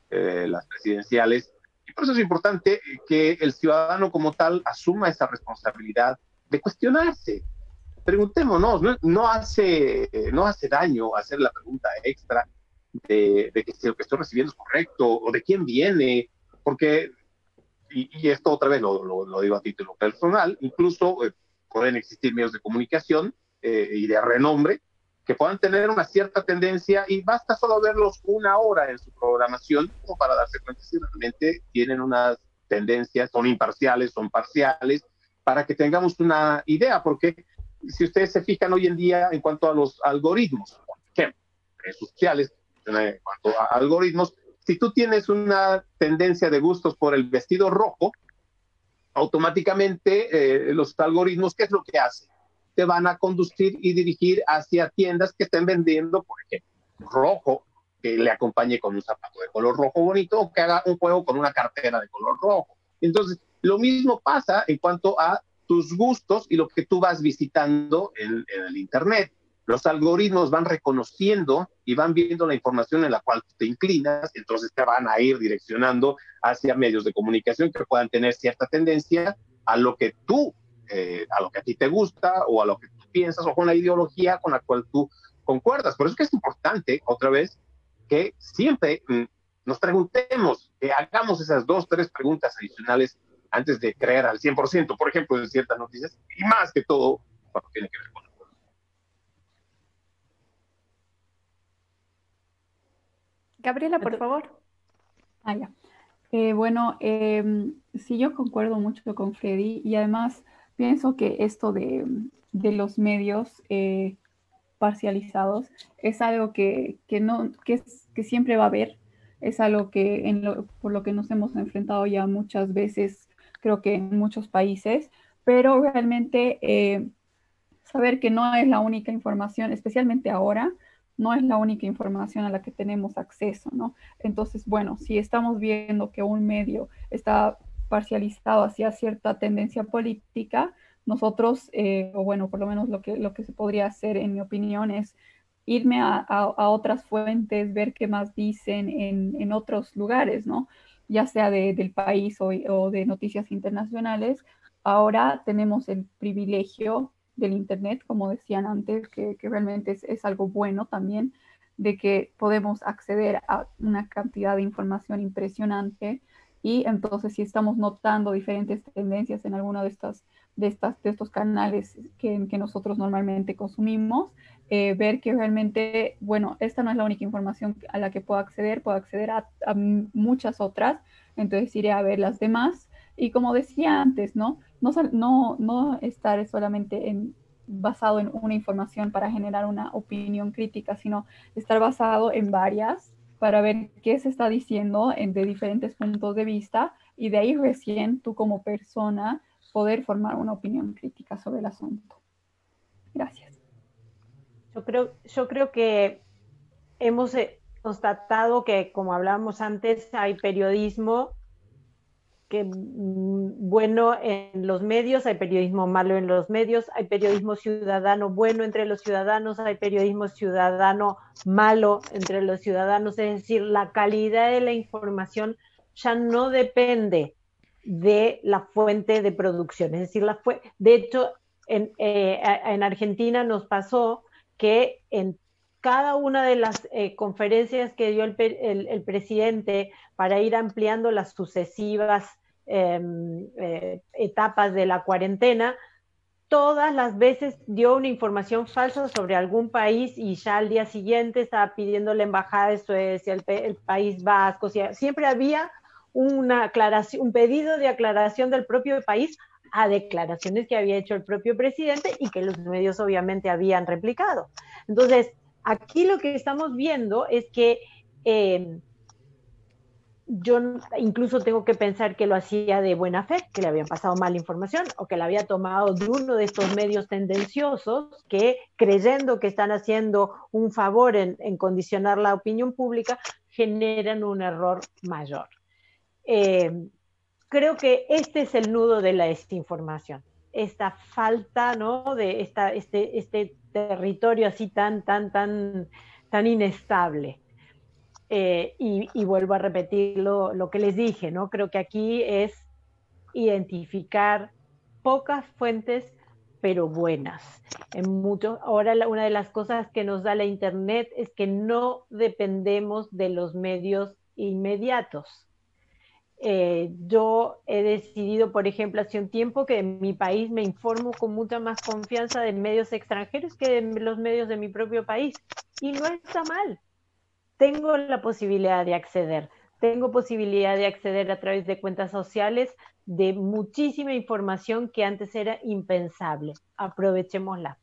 las presidenciales. Y por eso es importante que el ciudadano como tal asuma esa responsabilidad de cuestionarse. Preguntémonos, no hace daño hacer la pregunta extra de que si lo que estoy recibiendo es correcto o de quién viene, porque, y esto otra vez lo digo a título personal, incluso pueden existir medios de comunicación y de renombre que puedan tener una cierta tendencia, y basta solo verlos una hora en su programación como para darse cuenta si realmente tienen unas tendencias, son imparciales, son parciales, para que tengamos una idea, porque si ustedes se fijan hoy en día en cuanto a los algoritmos, por ejemplo, redes sociales, en cuanto a algoritmos, si tú tienes una tendencia de gustos por el vestido rojo, automáticamente los algoritmos, ¿qué es lo que hacen? Te van a conducir y dirigir hacia tiendas que estén vendiendo, por ejemplo, rojo, que le acompañe con un zapato de color rojo bonito, o que haga un juego con una cartera de color rojo. Entonces, lo mismo pasa en cuanto a tus gustos y lo que tú vas visitando en el Internet. Los algoritmos van reconociendo y van viendo la información en la cual tú te inclinas, entonces te van a ir direccionando hacia medios de comunicación que puedan tener cierta tendencia a lo que a ti te gusta, o a lo que tú piensas, o con la ideología con la cual tú concuerdas. Por eso es que es importante, otra vez, que siempre nos preguntemos, que hagamos esas 2, 3 preguntas adicionales antes de creer al 100%, por ejemplo, de ciertas noticias, y más que todo cuando tiene que ver con el pueblo. Gabriela, por favor. Ya. Sí, yo concuerdo mucho con Freddy, y además pienso que esto de los medios parcializados es algo que siempre va a haber, es algo que por lo que nos hemos enfrentado ya muchas veces, creo que en muchos países, pero realmente saber que no es la única información, especialmente ahora, no es la única información a la que tenemos acceso, ¿no? Entonces, bueno, si estamos viendo que un medio está parcializado hacia cierta tendencia política, nosotros, o bueno, por lo menos lo que se podría hacer, en mi opinión, es irme a otras fuentes, ver qué más dicen en otros lugares, ¿no? Ya sea del país o de noticias internacionales. Ahora tenemos el privilegio del Internet, como decían antes, que realmente es algo bueno también, de que podemos acceder a una cantidad de información impresionante, y entonces si estamos notando diferentes tendencias en alguno de estos canales que nosotros normalmente consumimos, ver que realmente, bueno, esta no es la única información a la que puedo acceder a muchas otras, entonces iré a ver las demás. Y como decía antes, ¿no? No estar solamente basado en una información para generar una opinión crítica, sino estar basado en varias para ver qué se está diciendo de diferentes puntos de vista, y de ahí recién tú como persona poder formar una opinión crítica sobre el asunto. Gracias. Yo creo que hemos constatado que, como hablábamos antes, hay periodismo que bueno en los medios, hay periodismo malo en los medios, hay periodismo ciudadano bueno entre los ciudadanos, hay periodismo ciudadano malo entre los ciudadanos, es decir, la calidad de la información ya no depende de la fuente de producción, es decir, de hecho, en Argentina nos pasó que en cada una de las conferencias que dio el presidente para ir ampliando las sucesivas etapas de la cuarentena, todas las veces dio una información falsa sobre algún país y ya al día siguiente estaba pidiendo la embajada de Suecia, el País Vasco, o sea, siempre había una aclaración, un pedido de aclaración del propio país a declaraciones que había hecho el propio presidente y que los medios obviamente habían replicado. Entonces, aquí lo que estamos viendo es que yo incluso tengo que pensar que lo hacía de buena fe, que le habían pasado mala información o que la había tomado de uno de estos medios tendenciosos que, creyendo que están haciendo un favor en condicionar la opinión pública, generan un error mayor. Creo que este es el nudo de la desinformación, esta falta, ¿no?, de este territorio así tan inestable. Y vuelvo a repetir lo que les dije, ¿no? Creo que aquí es identificar pocas fuentes, pero buenas. Ahora una de las cosas que nos da la Internet es que no dependemos de los medios inmediatos. Yo he decidido, por ejemplo, hace un tiempo que en mi país me informo con mucha más confianza de medios extranjeros que de los medios de mi propio país. Y no está mal. Tengo la posibilidad de acceder. Tengo posibilidad de acceder a través de cuentas sociales de muchísima información que antes era impensable. Aprovechémosla.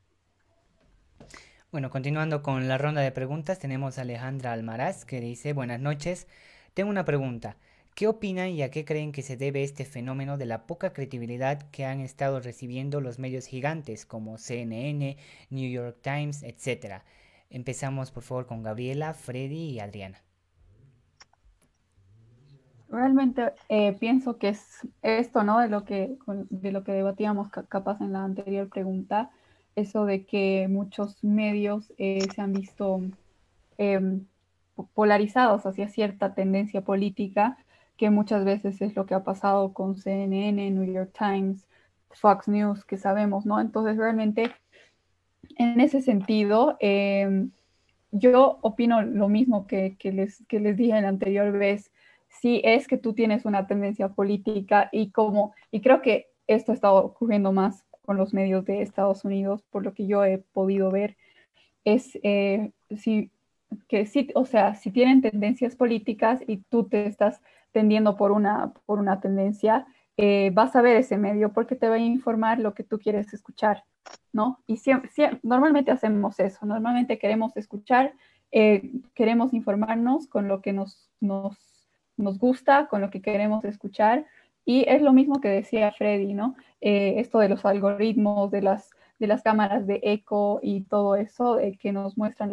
Bueno, continuando con la ronda de preguntas, tenemos a Alejandra Almaraz que dice: buenas noches, tengo una pregunta. ¿Qué opinan y a qué creen que se debe este fenómeno de la poca credibilidad que han estado recibiendo los medios gigantes como CNN, New York Times, etcétera? Empezamos por favor con Gabriela, Freddy y Adriana. Realmente pienso que es esto, ¿no? De lo que debatíamos capaz en la anterior pregunta, eso de que muchos medios se han visto polarizados hacia cierta tendencia política, que muchas veces es lo que ha pasado con CNN, New York Times, Fox News, que sabemos, ¿no? Entonces realmente en ese sentido, yo opino lo mismo que les dije en la anterior vez. Si es que tú tienes una tendencia política y creo que esto está ocurriendo más con los medios de Estados Unidos, por lo que yo he podido ver, es o sea, si tienen tendencias políticas y tú te estás tendiendo por una tendencia, vas a ver ese medio porque te va a informar lo que tú quieres escuchar, ¿no? Y normalmente hacemos eso, normalmente queremos escuchar, queremos informarnos con lo que nos gusta, con lo que queremos escuchar, y es lo mismo que decía Freddy, ¿no? Esto de los algoritmos, de las cámaras de eco y todo eso que nos muestran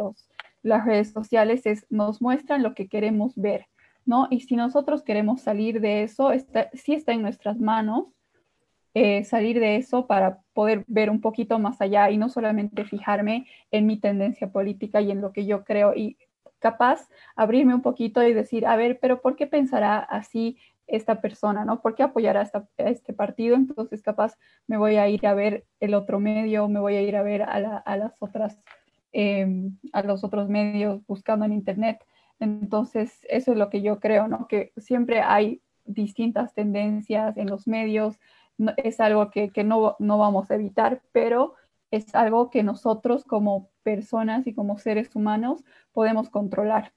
las redes sociales, nos muestran lo que queremos ver, ¿no? Y si nosotros queremos salir de eso, sí está en nuestras manos salir de eso para poder ver un poquito más allá y no solamente fijarme en mi tendencia política y en lo que yo creo, y capaz abrirme un poquito y decir, a ver, pero ¿por qué pensará así esta persona, ¿no? ¿Por qué apoyará a este partido? Entonces capaz me voy a ir a ver el otro medio, me voy a ir a ver a los otros medios buscando en internet. Entonces eso es lo que yo creo, ¿no? Que siempre hay distintas tendencias en los medios. Es algo que no vamos a evitar, pero es algo que nosotros como personas y como seres humanos podemos controlar.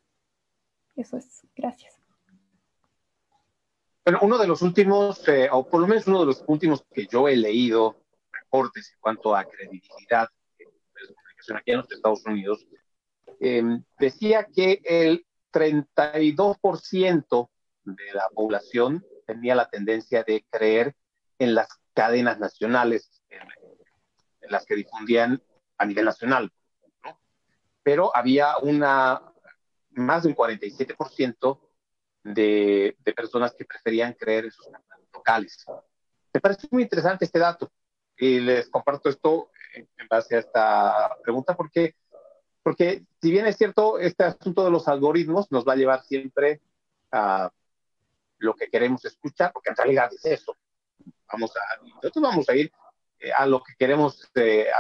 Eso es. Gracias. Bueno, uno de los últimos, o por lo menos uno de los últimos que yo he leído, reportes en cuanto a credibilidad de la comunicación aquí en los Estados Unidos, decía que el 32% de la población tenía la tendencia de creer en las cadenas nacionales en las que difundían a nivel nacional, ¿no? Pero había más de un 47% de personas que preferían creer en sus canales locales. Me parece muy interesante este dato y les comparto esto en base a esta pregunta porque si bien es cierto, este asunto de los algoritmos nos va a llevar siempre a lo que queremos escuchar, porque en realidad es eso. Nosotros vamos a ir a lo que queremos,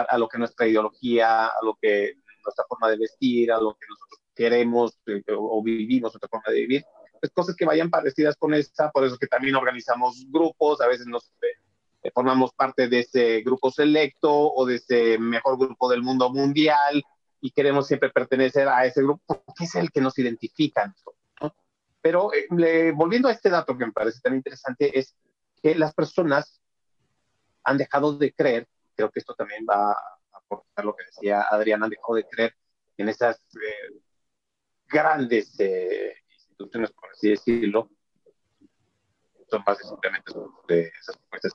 a lo que nuestra ideología, a lo que nuestra forma de vestir, a lo que nosotros queremos o vivimos, nuestra forma de vivir, pues cosas que vayan parecidas con esa, por eso que también organizamos grupos, a veces nos formamos parte de ese grupo selecto o de ese mejor grupo del mundo mundial y queremos siempre pertenecer a ese grupo porque es el que nos identifica, ¿no? Pero volviendo a este dato que me parece tan interesante, es que las personas han dejado de creer, creo que esto también va a aportar lo que decía Adriana, han dejado de creer en esas grandes instituciones, por así decirlo, son bases simplemente de esas propuestas.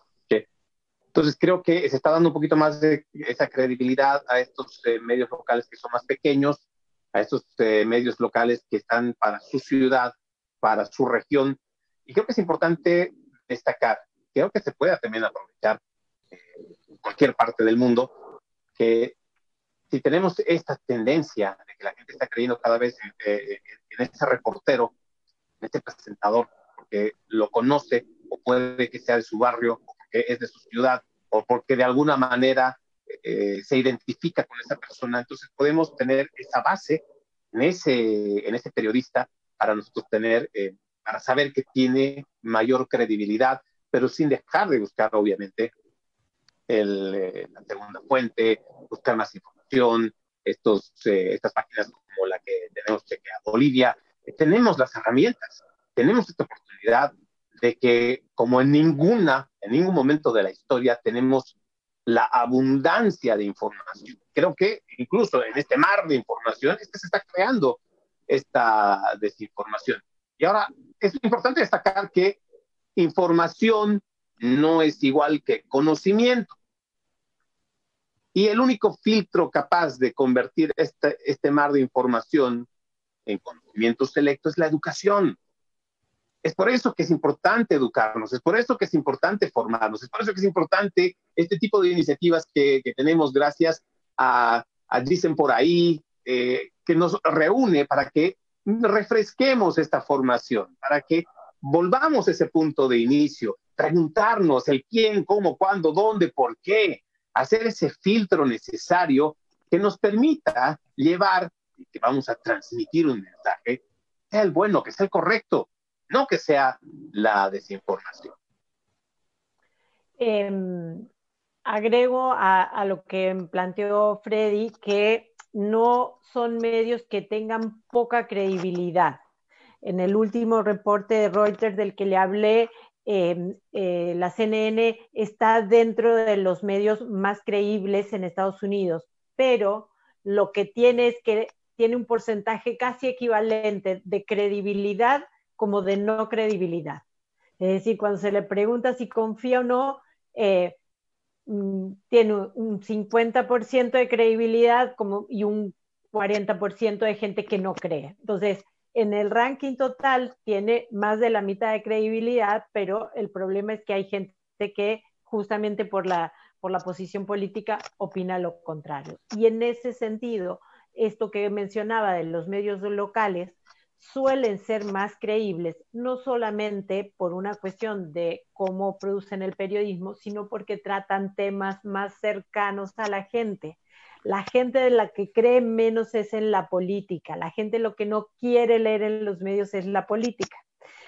Entonces creo que se está dando un poquito más de esa credibilidad a estos medios locales que son más pequeños, a estos medios locales que están para su ciudad, para su región. Y creo que es importante destacar, creo que se puede también aprovechar en cualquier parte del mundo, que si tenemos esta tendencia de que la gente está creyendo cada vez en ese reportero, en este presentador, porque lo conoce, o puede que sea de su barrio, o porque es de su ciudad, o porque de alguna manera se identifica con esa persona, entonces podemos tener esa base en ese periodista para nosotros tener, para saber que tiene mayor credibilidad, pero sin dejar de buscar, obviamente, la segunda fuente, buscar más información, estas páginas como la que tenemos Chequea Bolivia, tenemos las herramientas, tenemos esta oportunidad de que como en ningún momento de la historia tenemos la abundancia de información. Creo que incluso en este mar de información es que se está creando esta desinformación. Y ahora es importante destacar que información no es igual que conocimiento. Y el único filtro capaz de convertir este mar de información en conocimiento selecto es la educación. Es por eso que es importante educarnos, es por eso que es importante formarnos, es por eso que es importante este tipo de iniciativas que tenemos gracias a Dicen por ahí, que nos reúne para que refresquemos esta formación, para que volvamos a ese punto de inicio, preguntarnos el quién, cómo, cuándo, dónde, por qué, hacer ese filtro necesario que nos permita llevar, que vamos a transmitir un mensaje, sea el bueno, que sea el correcto, no que sea la desinformación. Agrego a lo que planteó Freddy que no son medios que tengan poca credibilidad. En el último reporte de Reuters del que le hablé, la CNN está dentro de los medios más creíbles en Estados Unidos, pero lo que tiene es que tiene un porcentaje casi equivalente de credibilidad como de no credibilidad. Es decir, cuando se le pregunta si confía o no, tiene un 50% de credibilidad y un 40% de gente que no cree. Entonces, en el ranking total tiene más de la mitad de credibilidad, pero el problema es que hay gente que justamente por la posición política opina lo contrario. Y en ese sentido, esto que mencionaba de los medios locales suelen ser más creíbles, no solamente por una cuestión de cómo producen el periodismo, sino porque tratan temas más cercanos a la gente. La gente de la que cree menos es en la política, la gente lo que no quiere leer en los medios es la política.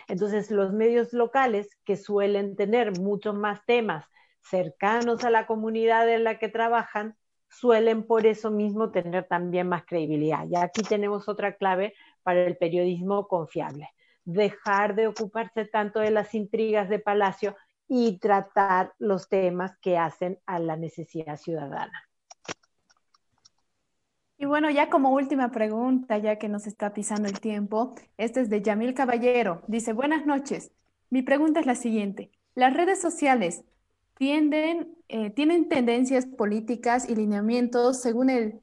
Entonces, los medios locales, que suelen tener muchos más temas cercanos a la comunidad en la que trabajan, suelen por eso mismo tener también más credibilidad. Y aquí tenemos otra clave para el periodismo confiable: dejar de ocuparse tanto de las intrigas de Palacio y tratar los temas que hacen a la necesidad ciudadana. Y bueno, ya como última pregunta, ya que nos está pisando el tiempo, este es de Yamil Caballero. Dice: buenas noches. Mi pregunta es la siguiente. ¿Las redes sociales tienen tendencias políticas y lineamientos según el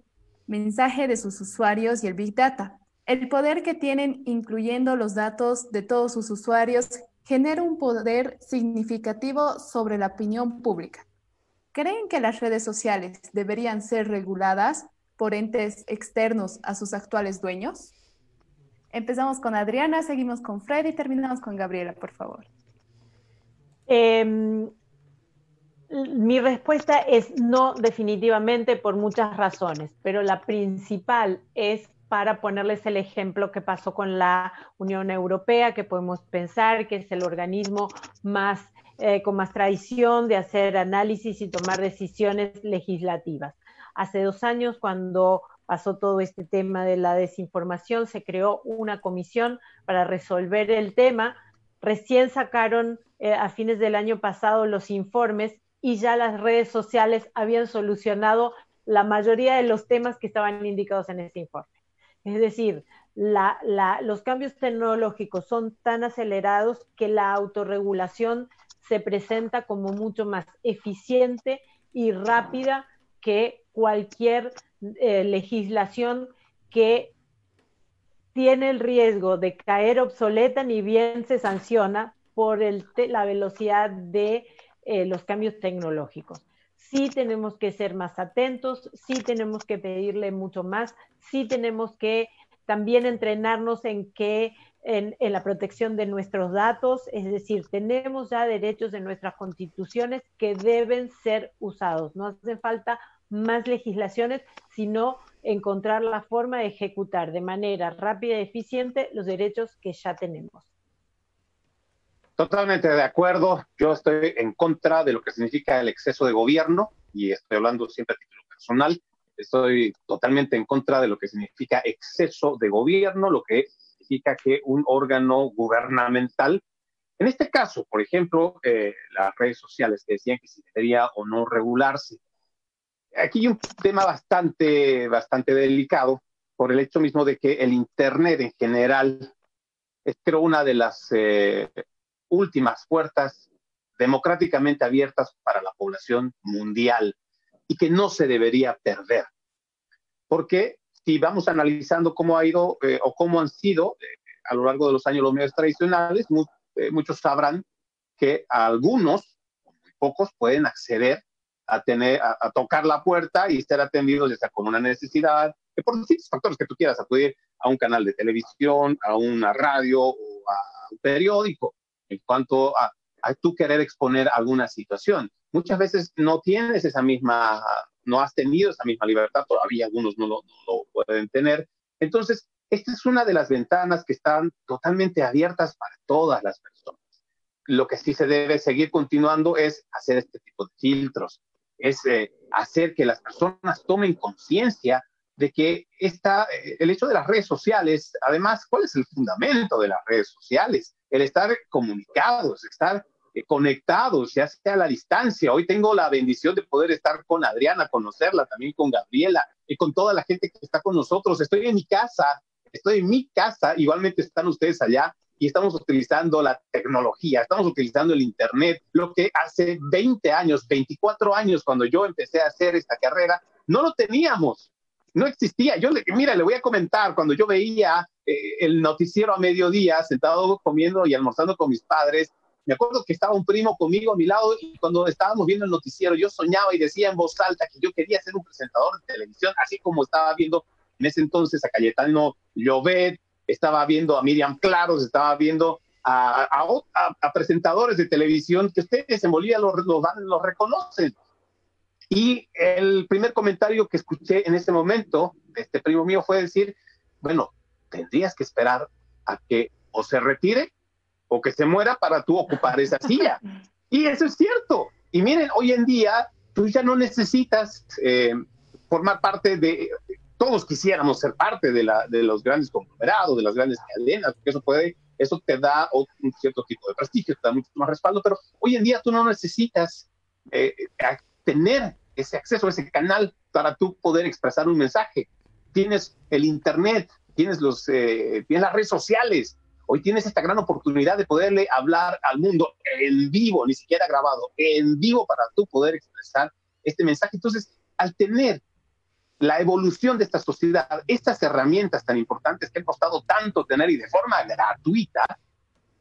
mensaje de sus usuarios y el Big Data. El poder que tienen, incluyendo los datos de todos sus usuarios, genera un poder significativo sobre la opinión pública. ¿Creen que las redes sociales deberían ser reguladas por entes externos a sus actuales dueños? Empezamos con Adriana, seguimos con Fred y terminamos con Gabriela, por favor. Mi respuesta es no, definitivamente, por muchas razones, pero la principal es para ponerles el ejemplo que pasó con la Unión Europea, que podemos pensar que es el organismo con más tradición de hacer análisis y tomar decisiones legislativas. Hace 2 años, cuando pasó todo este tema de la desinformación, se creó una comisión para resolver el tema. Recién sacaron a fines del año pasado los informes y ya las redes sociales habían solucionado la mayoría de los temas que estaban indicados en ese informe. Es decir, los cambios tecnológicos son tan acelerados que la autorregulación se presenta como mucho más eficiente y rápida que cualquier legislación que tiene el riesgo de caer obsoleta, ni bien se sanciona por la velocidad de los cambios tecnológicos. Sí tenemos que ser más atentos, sí tenemos que pedirle mucho más, sí tenemos que también entrenarnos en la protección de nuestros datos, es decir, tenemos ya derechos en nuestras constituciones que deben ser usados. No hace falta más legislaciones, sino encontrar la forma de ejecutar de manera rápida y eficiente los derechos que ya tenemos. Totalmente de acuerdo. Yo estoy en contra de lo que significa el exceso de gobierno, y estoy hablando siempre a título personal. Estoy totalmente en contra de lo que significa exceso de gobierno, lo que significa que un órgano gubernamental, en este caso, por ejemplo, las redes sociales, que decían que si debería o no regularse. Aquí hay un tema bastante delicado por el hecho mismo de que el Internet en general es, creo, una de las últimas puertas democráticamente abiertas para la población mundial y que no se debería perder. Porque si vamos analizando cómo ha ido o cómo han sido a lo largo de los años los medios tradicionales, muchos sabrán que algunos, muy pocos, pueden acceder a tocar la puerta y ser atendidos ya sea con una necesidad, que por distintos factores que tú quieras, acudir a un canal de televisión, a una radio o a un periódico, en cuanto a tú querer exponer alguna situación. Muchas veces no has tenido esa misma libertad, todavía algunos no lo pueden tener. Entonces, esta es una de las ventanas que están totalmente abiertas para todas las personas. Lo que sí se debe seguir continuando es hacer este tipo de filtros, es hacer que las personas tomen conciencia de que el hecho de las redes sociales, además, ¿cuál es el fundamento de las redes sociales? El estar comunicados, estar conectados, ya sea a la distancia. Hoy tengo la bendición de poder estar con Adriana, conocerla, también con Gabriela y con toda la gente que está con nosotros. Estoy en mi casa, igualmente están ustedes allá, y estamos utilizando la tecnología, estamos utilizando el Internet, lo que hace 20 años, 24 años, cuando yo empecé a hacer esta carrera, no lo teníamos, no existía. Mira, le voy a comentar, cuando yo veía el noticiero a mediodía, sentado comiendo y almorzando con mis padres, me acuerdo que estaba un primo conmigo a mi lado, y cuando estábamos viendo el noticiero, yo soñaba y decía en voz alta que yo quería ser un presentador de televisión, así como estaba viendo en ese entonces a Cayetano Llobet, estaba viendo a Miriam Claros, estaba viendo a presentadores de televisión que ustedes en Bolivia los reconocen. Y el primer comentario que escuché en ese momento de este primo mío fue decir, bueno, tendrías que esperar a que o se retire o que se muera para tú ocupar esa silla. Y eso es cierto. Y miren, hoy en día tú ya no necesitas formar parte de... Todos quisiéramos ser parte de los grandes conglomerados, de las grandes cadenas, porque eso te da un cierto tipo de prestigio, te da mucho más respaldo, pero hoy en día tú no necesitas tener ese acceso a ese canal para tú poder expresar un mensaje. Tienes el Internet, tienes las redes sociales. Hoy tienes esta gran oportunidad de poderle hablar al mundo en vivo, ni siquiera grabado, en vivo para tú poder expresar este mensaje. Entonces, al tener la evolución de esta sociedad, estas herramientas tan importantes que han costado tanto tener y de forma gratuita,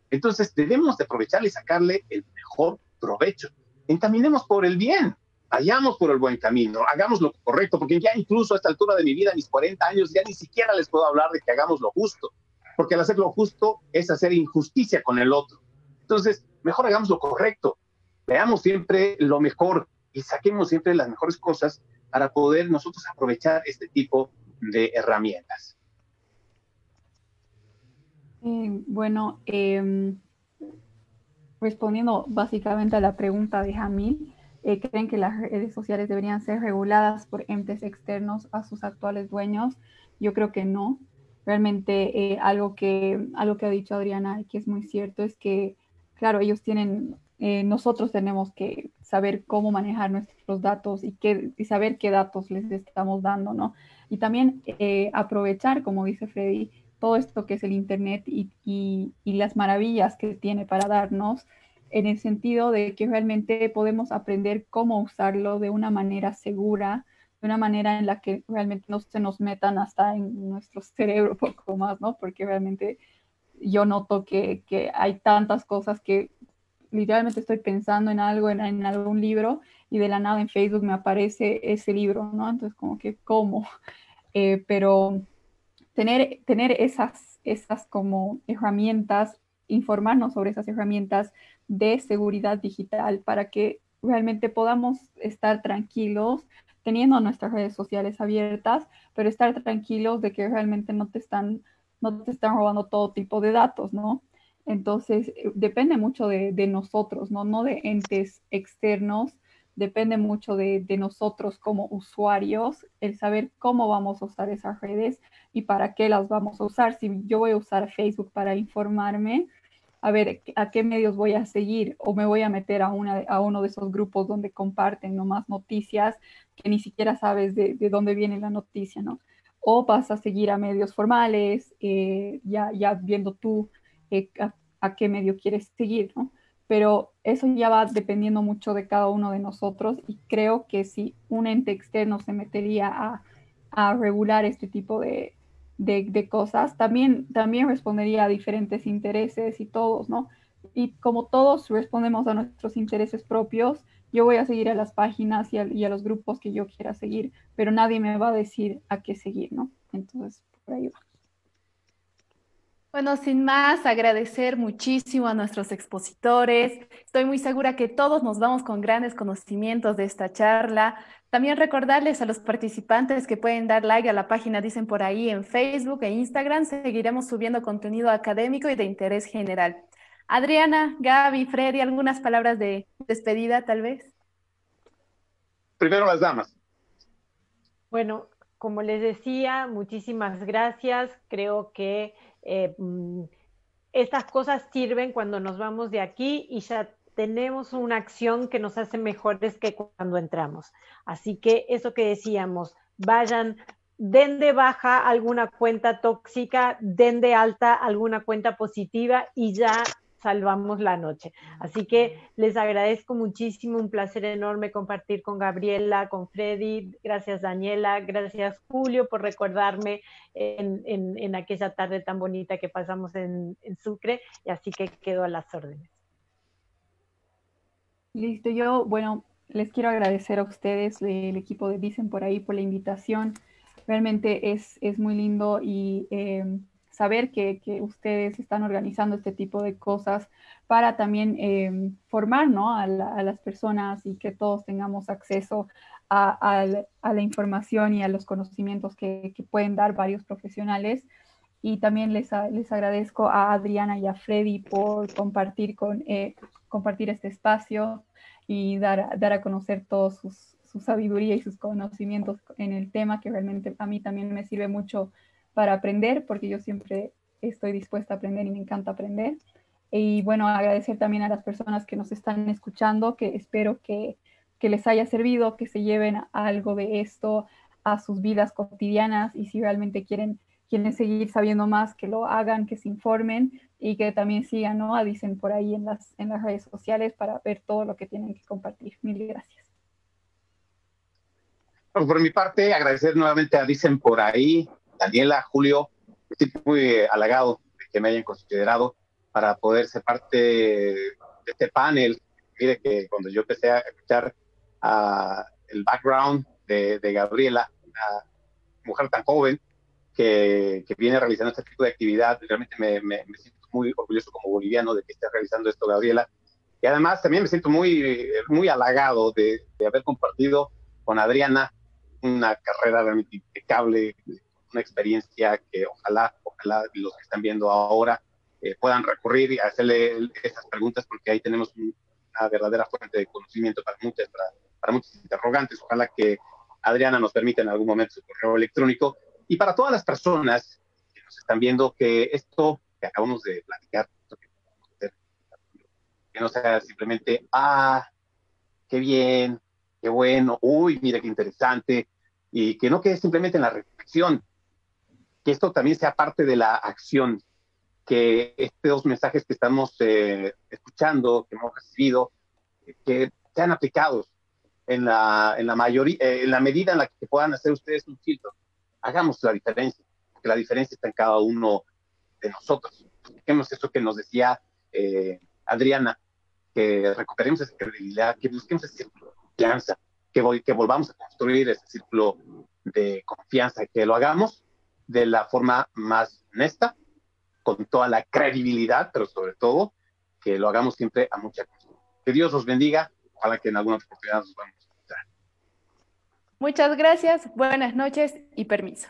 entonces debemos de aprovecharle y sacarle el mejor provecho. Encaminemos por el bien, vayamos por el buen camino, hagamos lo correcto, porque ya incluso a esta altura de mi vida, a mis 40 años, ya ni siquiera les puedo hablar de que hagamos lo justo, porque al hacer lo justo es hacer injusticia con el otro. Entonces, mejor hagamos lo correcto, veamos siempre lo mejor y saquemos siempre las mejores cosas para poder nosotros aprovechar este tipo de herramientas. Bueno, respondiendo básicamente a la pregunta de Jamil, ¿creen que las redes sociales deberían ser reguladas por entes externos a sus actuales dueños? Yo creo que no. Realmente algo que ha dicho Adriana, que es muy cierto, es que, claro, ellos tienen, nosotros tenemos que saber cómo manejar nuestros datos y saber qué datos les estamos dando, ¿no? Y también aprovechar, como dice Freddy, todo esto que es el Internet y las maravillas que tiene para darnos, en el sentido de que realmente podemos aprender cómo usarlo de una manera segura, de una manera en la que realmente no se nos metan hasta en nuestro cerebro poco más, ¿no? Porque realmente yo noto que hay tantas cosas que literalmente estoy pensando en algo, en algún libro, y de la nada en Facebook me aparece ese libro, ¿no? Entonces como que, ¿cómo? Pero tener esas como herramientas, informarnos sobre esas herramientas de seguridad digital para que realmente podamos estar tranquilos teniendo nuestras redes sociales abiertas, pero estar tranquilos de que realmente no te están robando todo tipo de datos, ¿no? Entonces, depende mucho de nosotros, ¿no? No de entes externos, depende mucho de nosotros como usuarios, el saber cómo vamos a usar esas redes y para qué las vamos a usar. Si yo voy a usar Facebook para informarme, a ver a qué medios voy a seguir o me voy a meter a uno de esos grupos donde comparten nomás noticias que ni siquiera sabes de dónde viene la noticia, ¿no? O vas a seguir a medios formales, ya viendo tú a qué medio quieres seguir, ¿no? Pero eso ya va dependiendo mucho de cada uno de nosotros y creo que si un ente externo se metería a regular este tipo de cosas, también respondería a diferentes intereses y todos, ¿no? Y como todos respondemos a nuestros intereses propios, yo voy a seguir a las páginas y a los grupos que yo quiera seguir, pero nadie me va a decir a qué seguir, ¿no? Entonces, por ahí va. Bueno, sin más, agradecer muchísimo a nuestros expositores. Estoy muy segura que todos nos vamos con grandes conocimientos de esta charla. También recordarles a los participantes que pueden dar like a la página, dicen por ahí, en Facebook e Instagram. Seguiremos subiendo contenido académico y de interés general. Adriana, Gaby, Freddy, algunas palabras de despedida, tal vez. Primero las damas. Bueno, como les decía, muchísimas gracias. Creo que estas cosas sirven cuando nos vamos de aquí y ya tenemos una acción que nos hace mejores que cuando entramos. Así que eso que decíamos, vayan, den de baja alguna cuenta tóxica, den de alta alguna cuenta positiva y ya salvamos la noche. Así que les agradezco muchísimo, un placer enorme compartir con Gabriela, con Freddy, gracias Daniela, gracias Julio por recordarme en aquella tarde tan bonita que pasamos en Sucre, y así que quedo a las órdenes. Listo, yo, bueno, les quiero agradecer a ustedes, el equipo de Dicen por ahí, por la invitación. Realmente es muy lindo y saber que ustedes están organizando este tipo de cosas para también formar, ¿no? a las personas y que todos tengamos acceso a la información y a los conocimientos que pueden dar varios profesionales. Y también les agradezco a Adriana y a Freddy por compartir este espacio y dar a conocer toda su sabiduría y sus conocimientos en el tema, que realmente a mí también me sirve mucho para aprender, porque yo siempre estoy dispuesta a aprender y me encanta aprender. Y bueno, agradecer también a las personas que nos están escuchando, que espero que les haya servido, que se lleven algo de esto a sus vidas cotidianas y si realmente quieren quieren seguir sabiendo más, que lo hagan, que se informen y que también sigan, ¿no?, a Dicen por ahí en las redes sociales para ver todo lo que tienen que compartir. Mil gracias. Bueno, por mi parte, agradecer nuevamente a Dicen por ahí, Daniela, Julio, estoy muy halagado de que me hayan considerado para poder ser parte de este panel. Mire que cuando yo empecé a escuchar el background de Gabriela, una mujer tan joven que viene realizando este tipo de actividad, realmente me siento muy orgulloso como boliviano de que esté realizando esto, Gabriela. Y además también me siento muy halagado de haber compartido con Adriana una carrera realmente impecable, una experiencia que ojalá los que están viendo ahora puedan recurrir y hacerle esas preguntas, porque ahí tenemos una verdadera fuente de conocimiento para muchos interrogantes. Ojalá que Adriana nos permita en algún momento su correo electrónico. Y para todas las personas que nos están viendo, que esto que acabamos de platicar, que no sea simplemente, qué bien, qué bueno, uy, mira qué interesante, y que no quede simplemente en la reflexión, que esto también sea parte de la acción, que estos mensajes que estamos escuchando, que hemos recibido, que sean aplicados en la mayoría, en la medida en la que puedan hacer ustedes un filtro. Hagamos la diferencia, porque la diferencia está en cada uno de nosotros. Busquemos eso que nos decía Adriana, que recuperemos esa credibilidad, que busquemos ese círculo de confianza, que volvamos a construir ese círculo de confianza, que lo hagamos de la forma más honesta, con toda la credibilidad, pero sobre todo que lo hagamos siempre a mucha costa. Que Dios los bendiga, ojalá que en alguna oportunidad nos vamos a encontrar. Muchas gracias, buenas noches y permiso.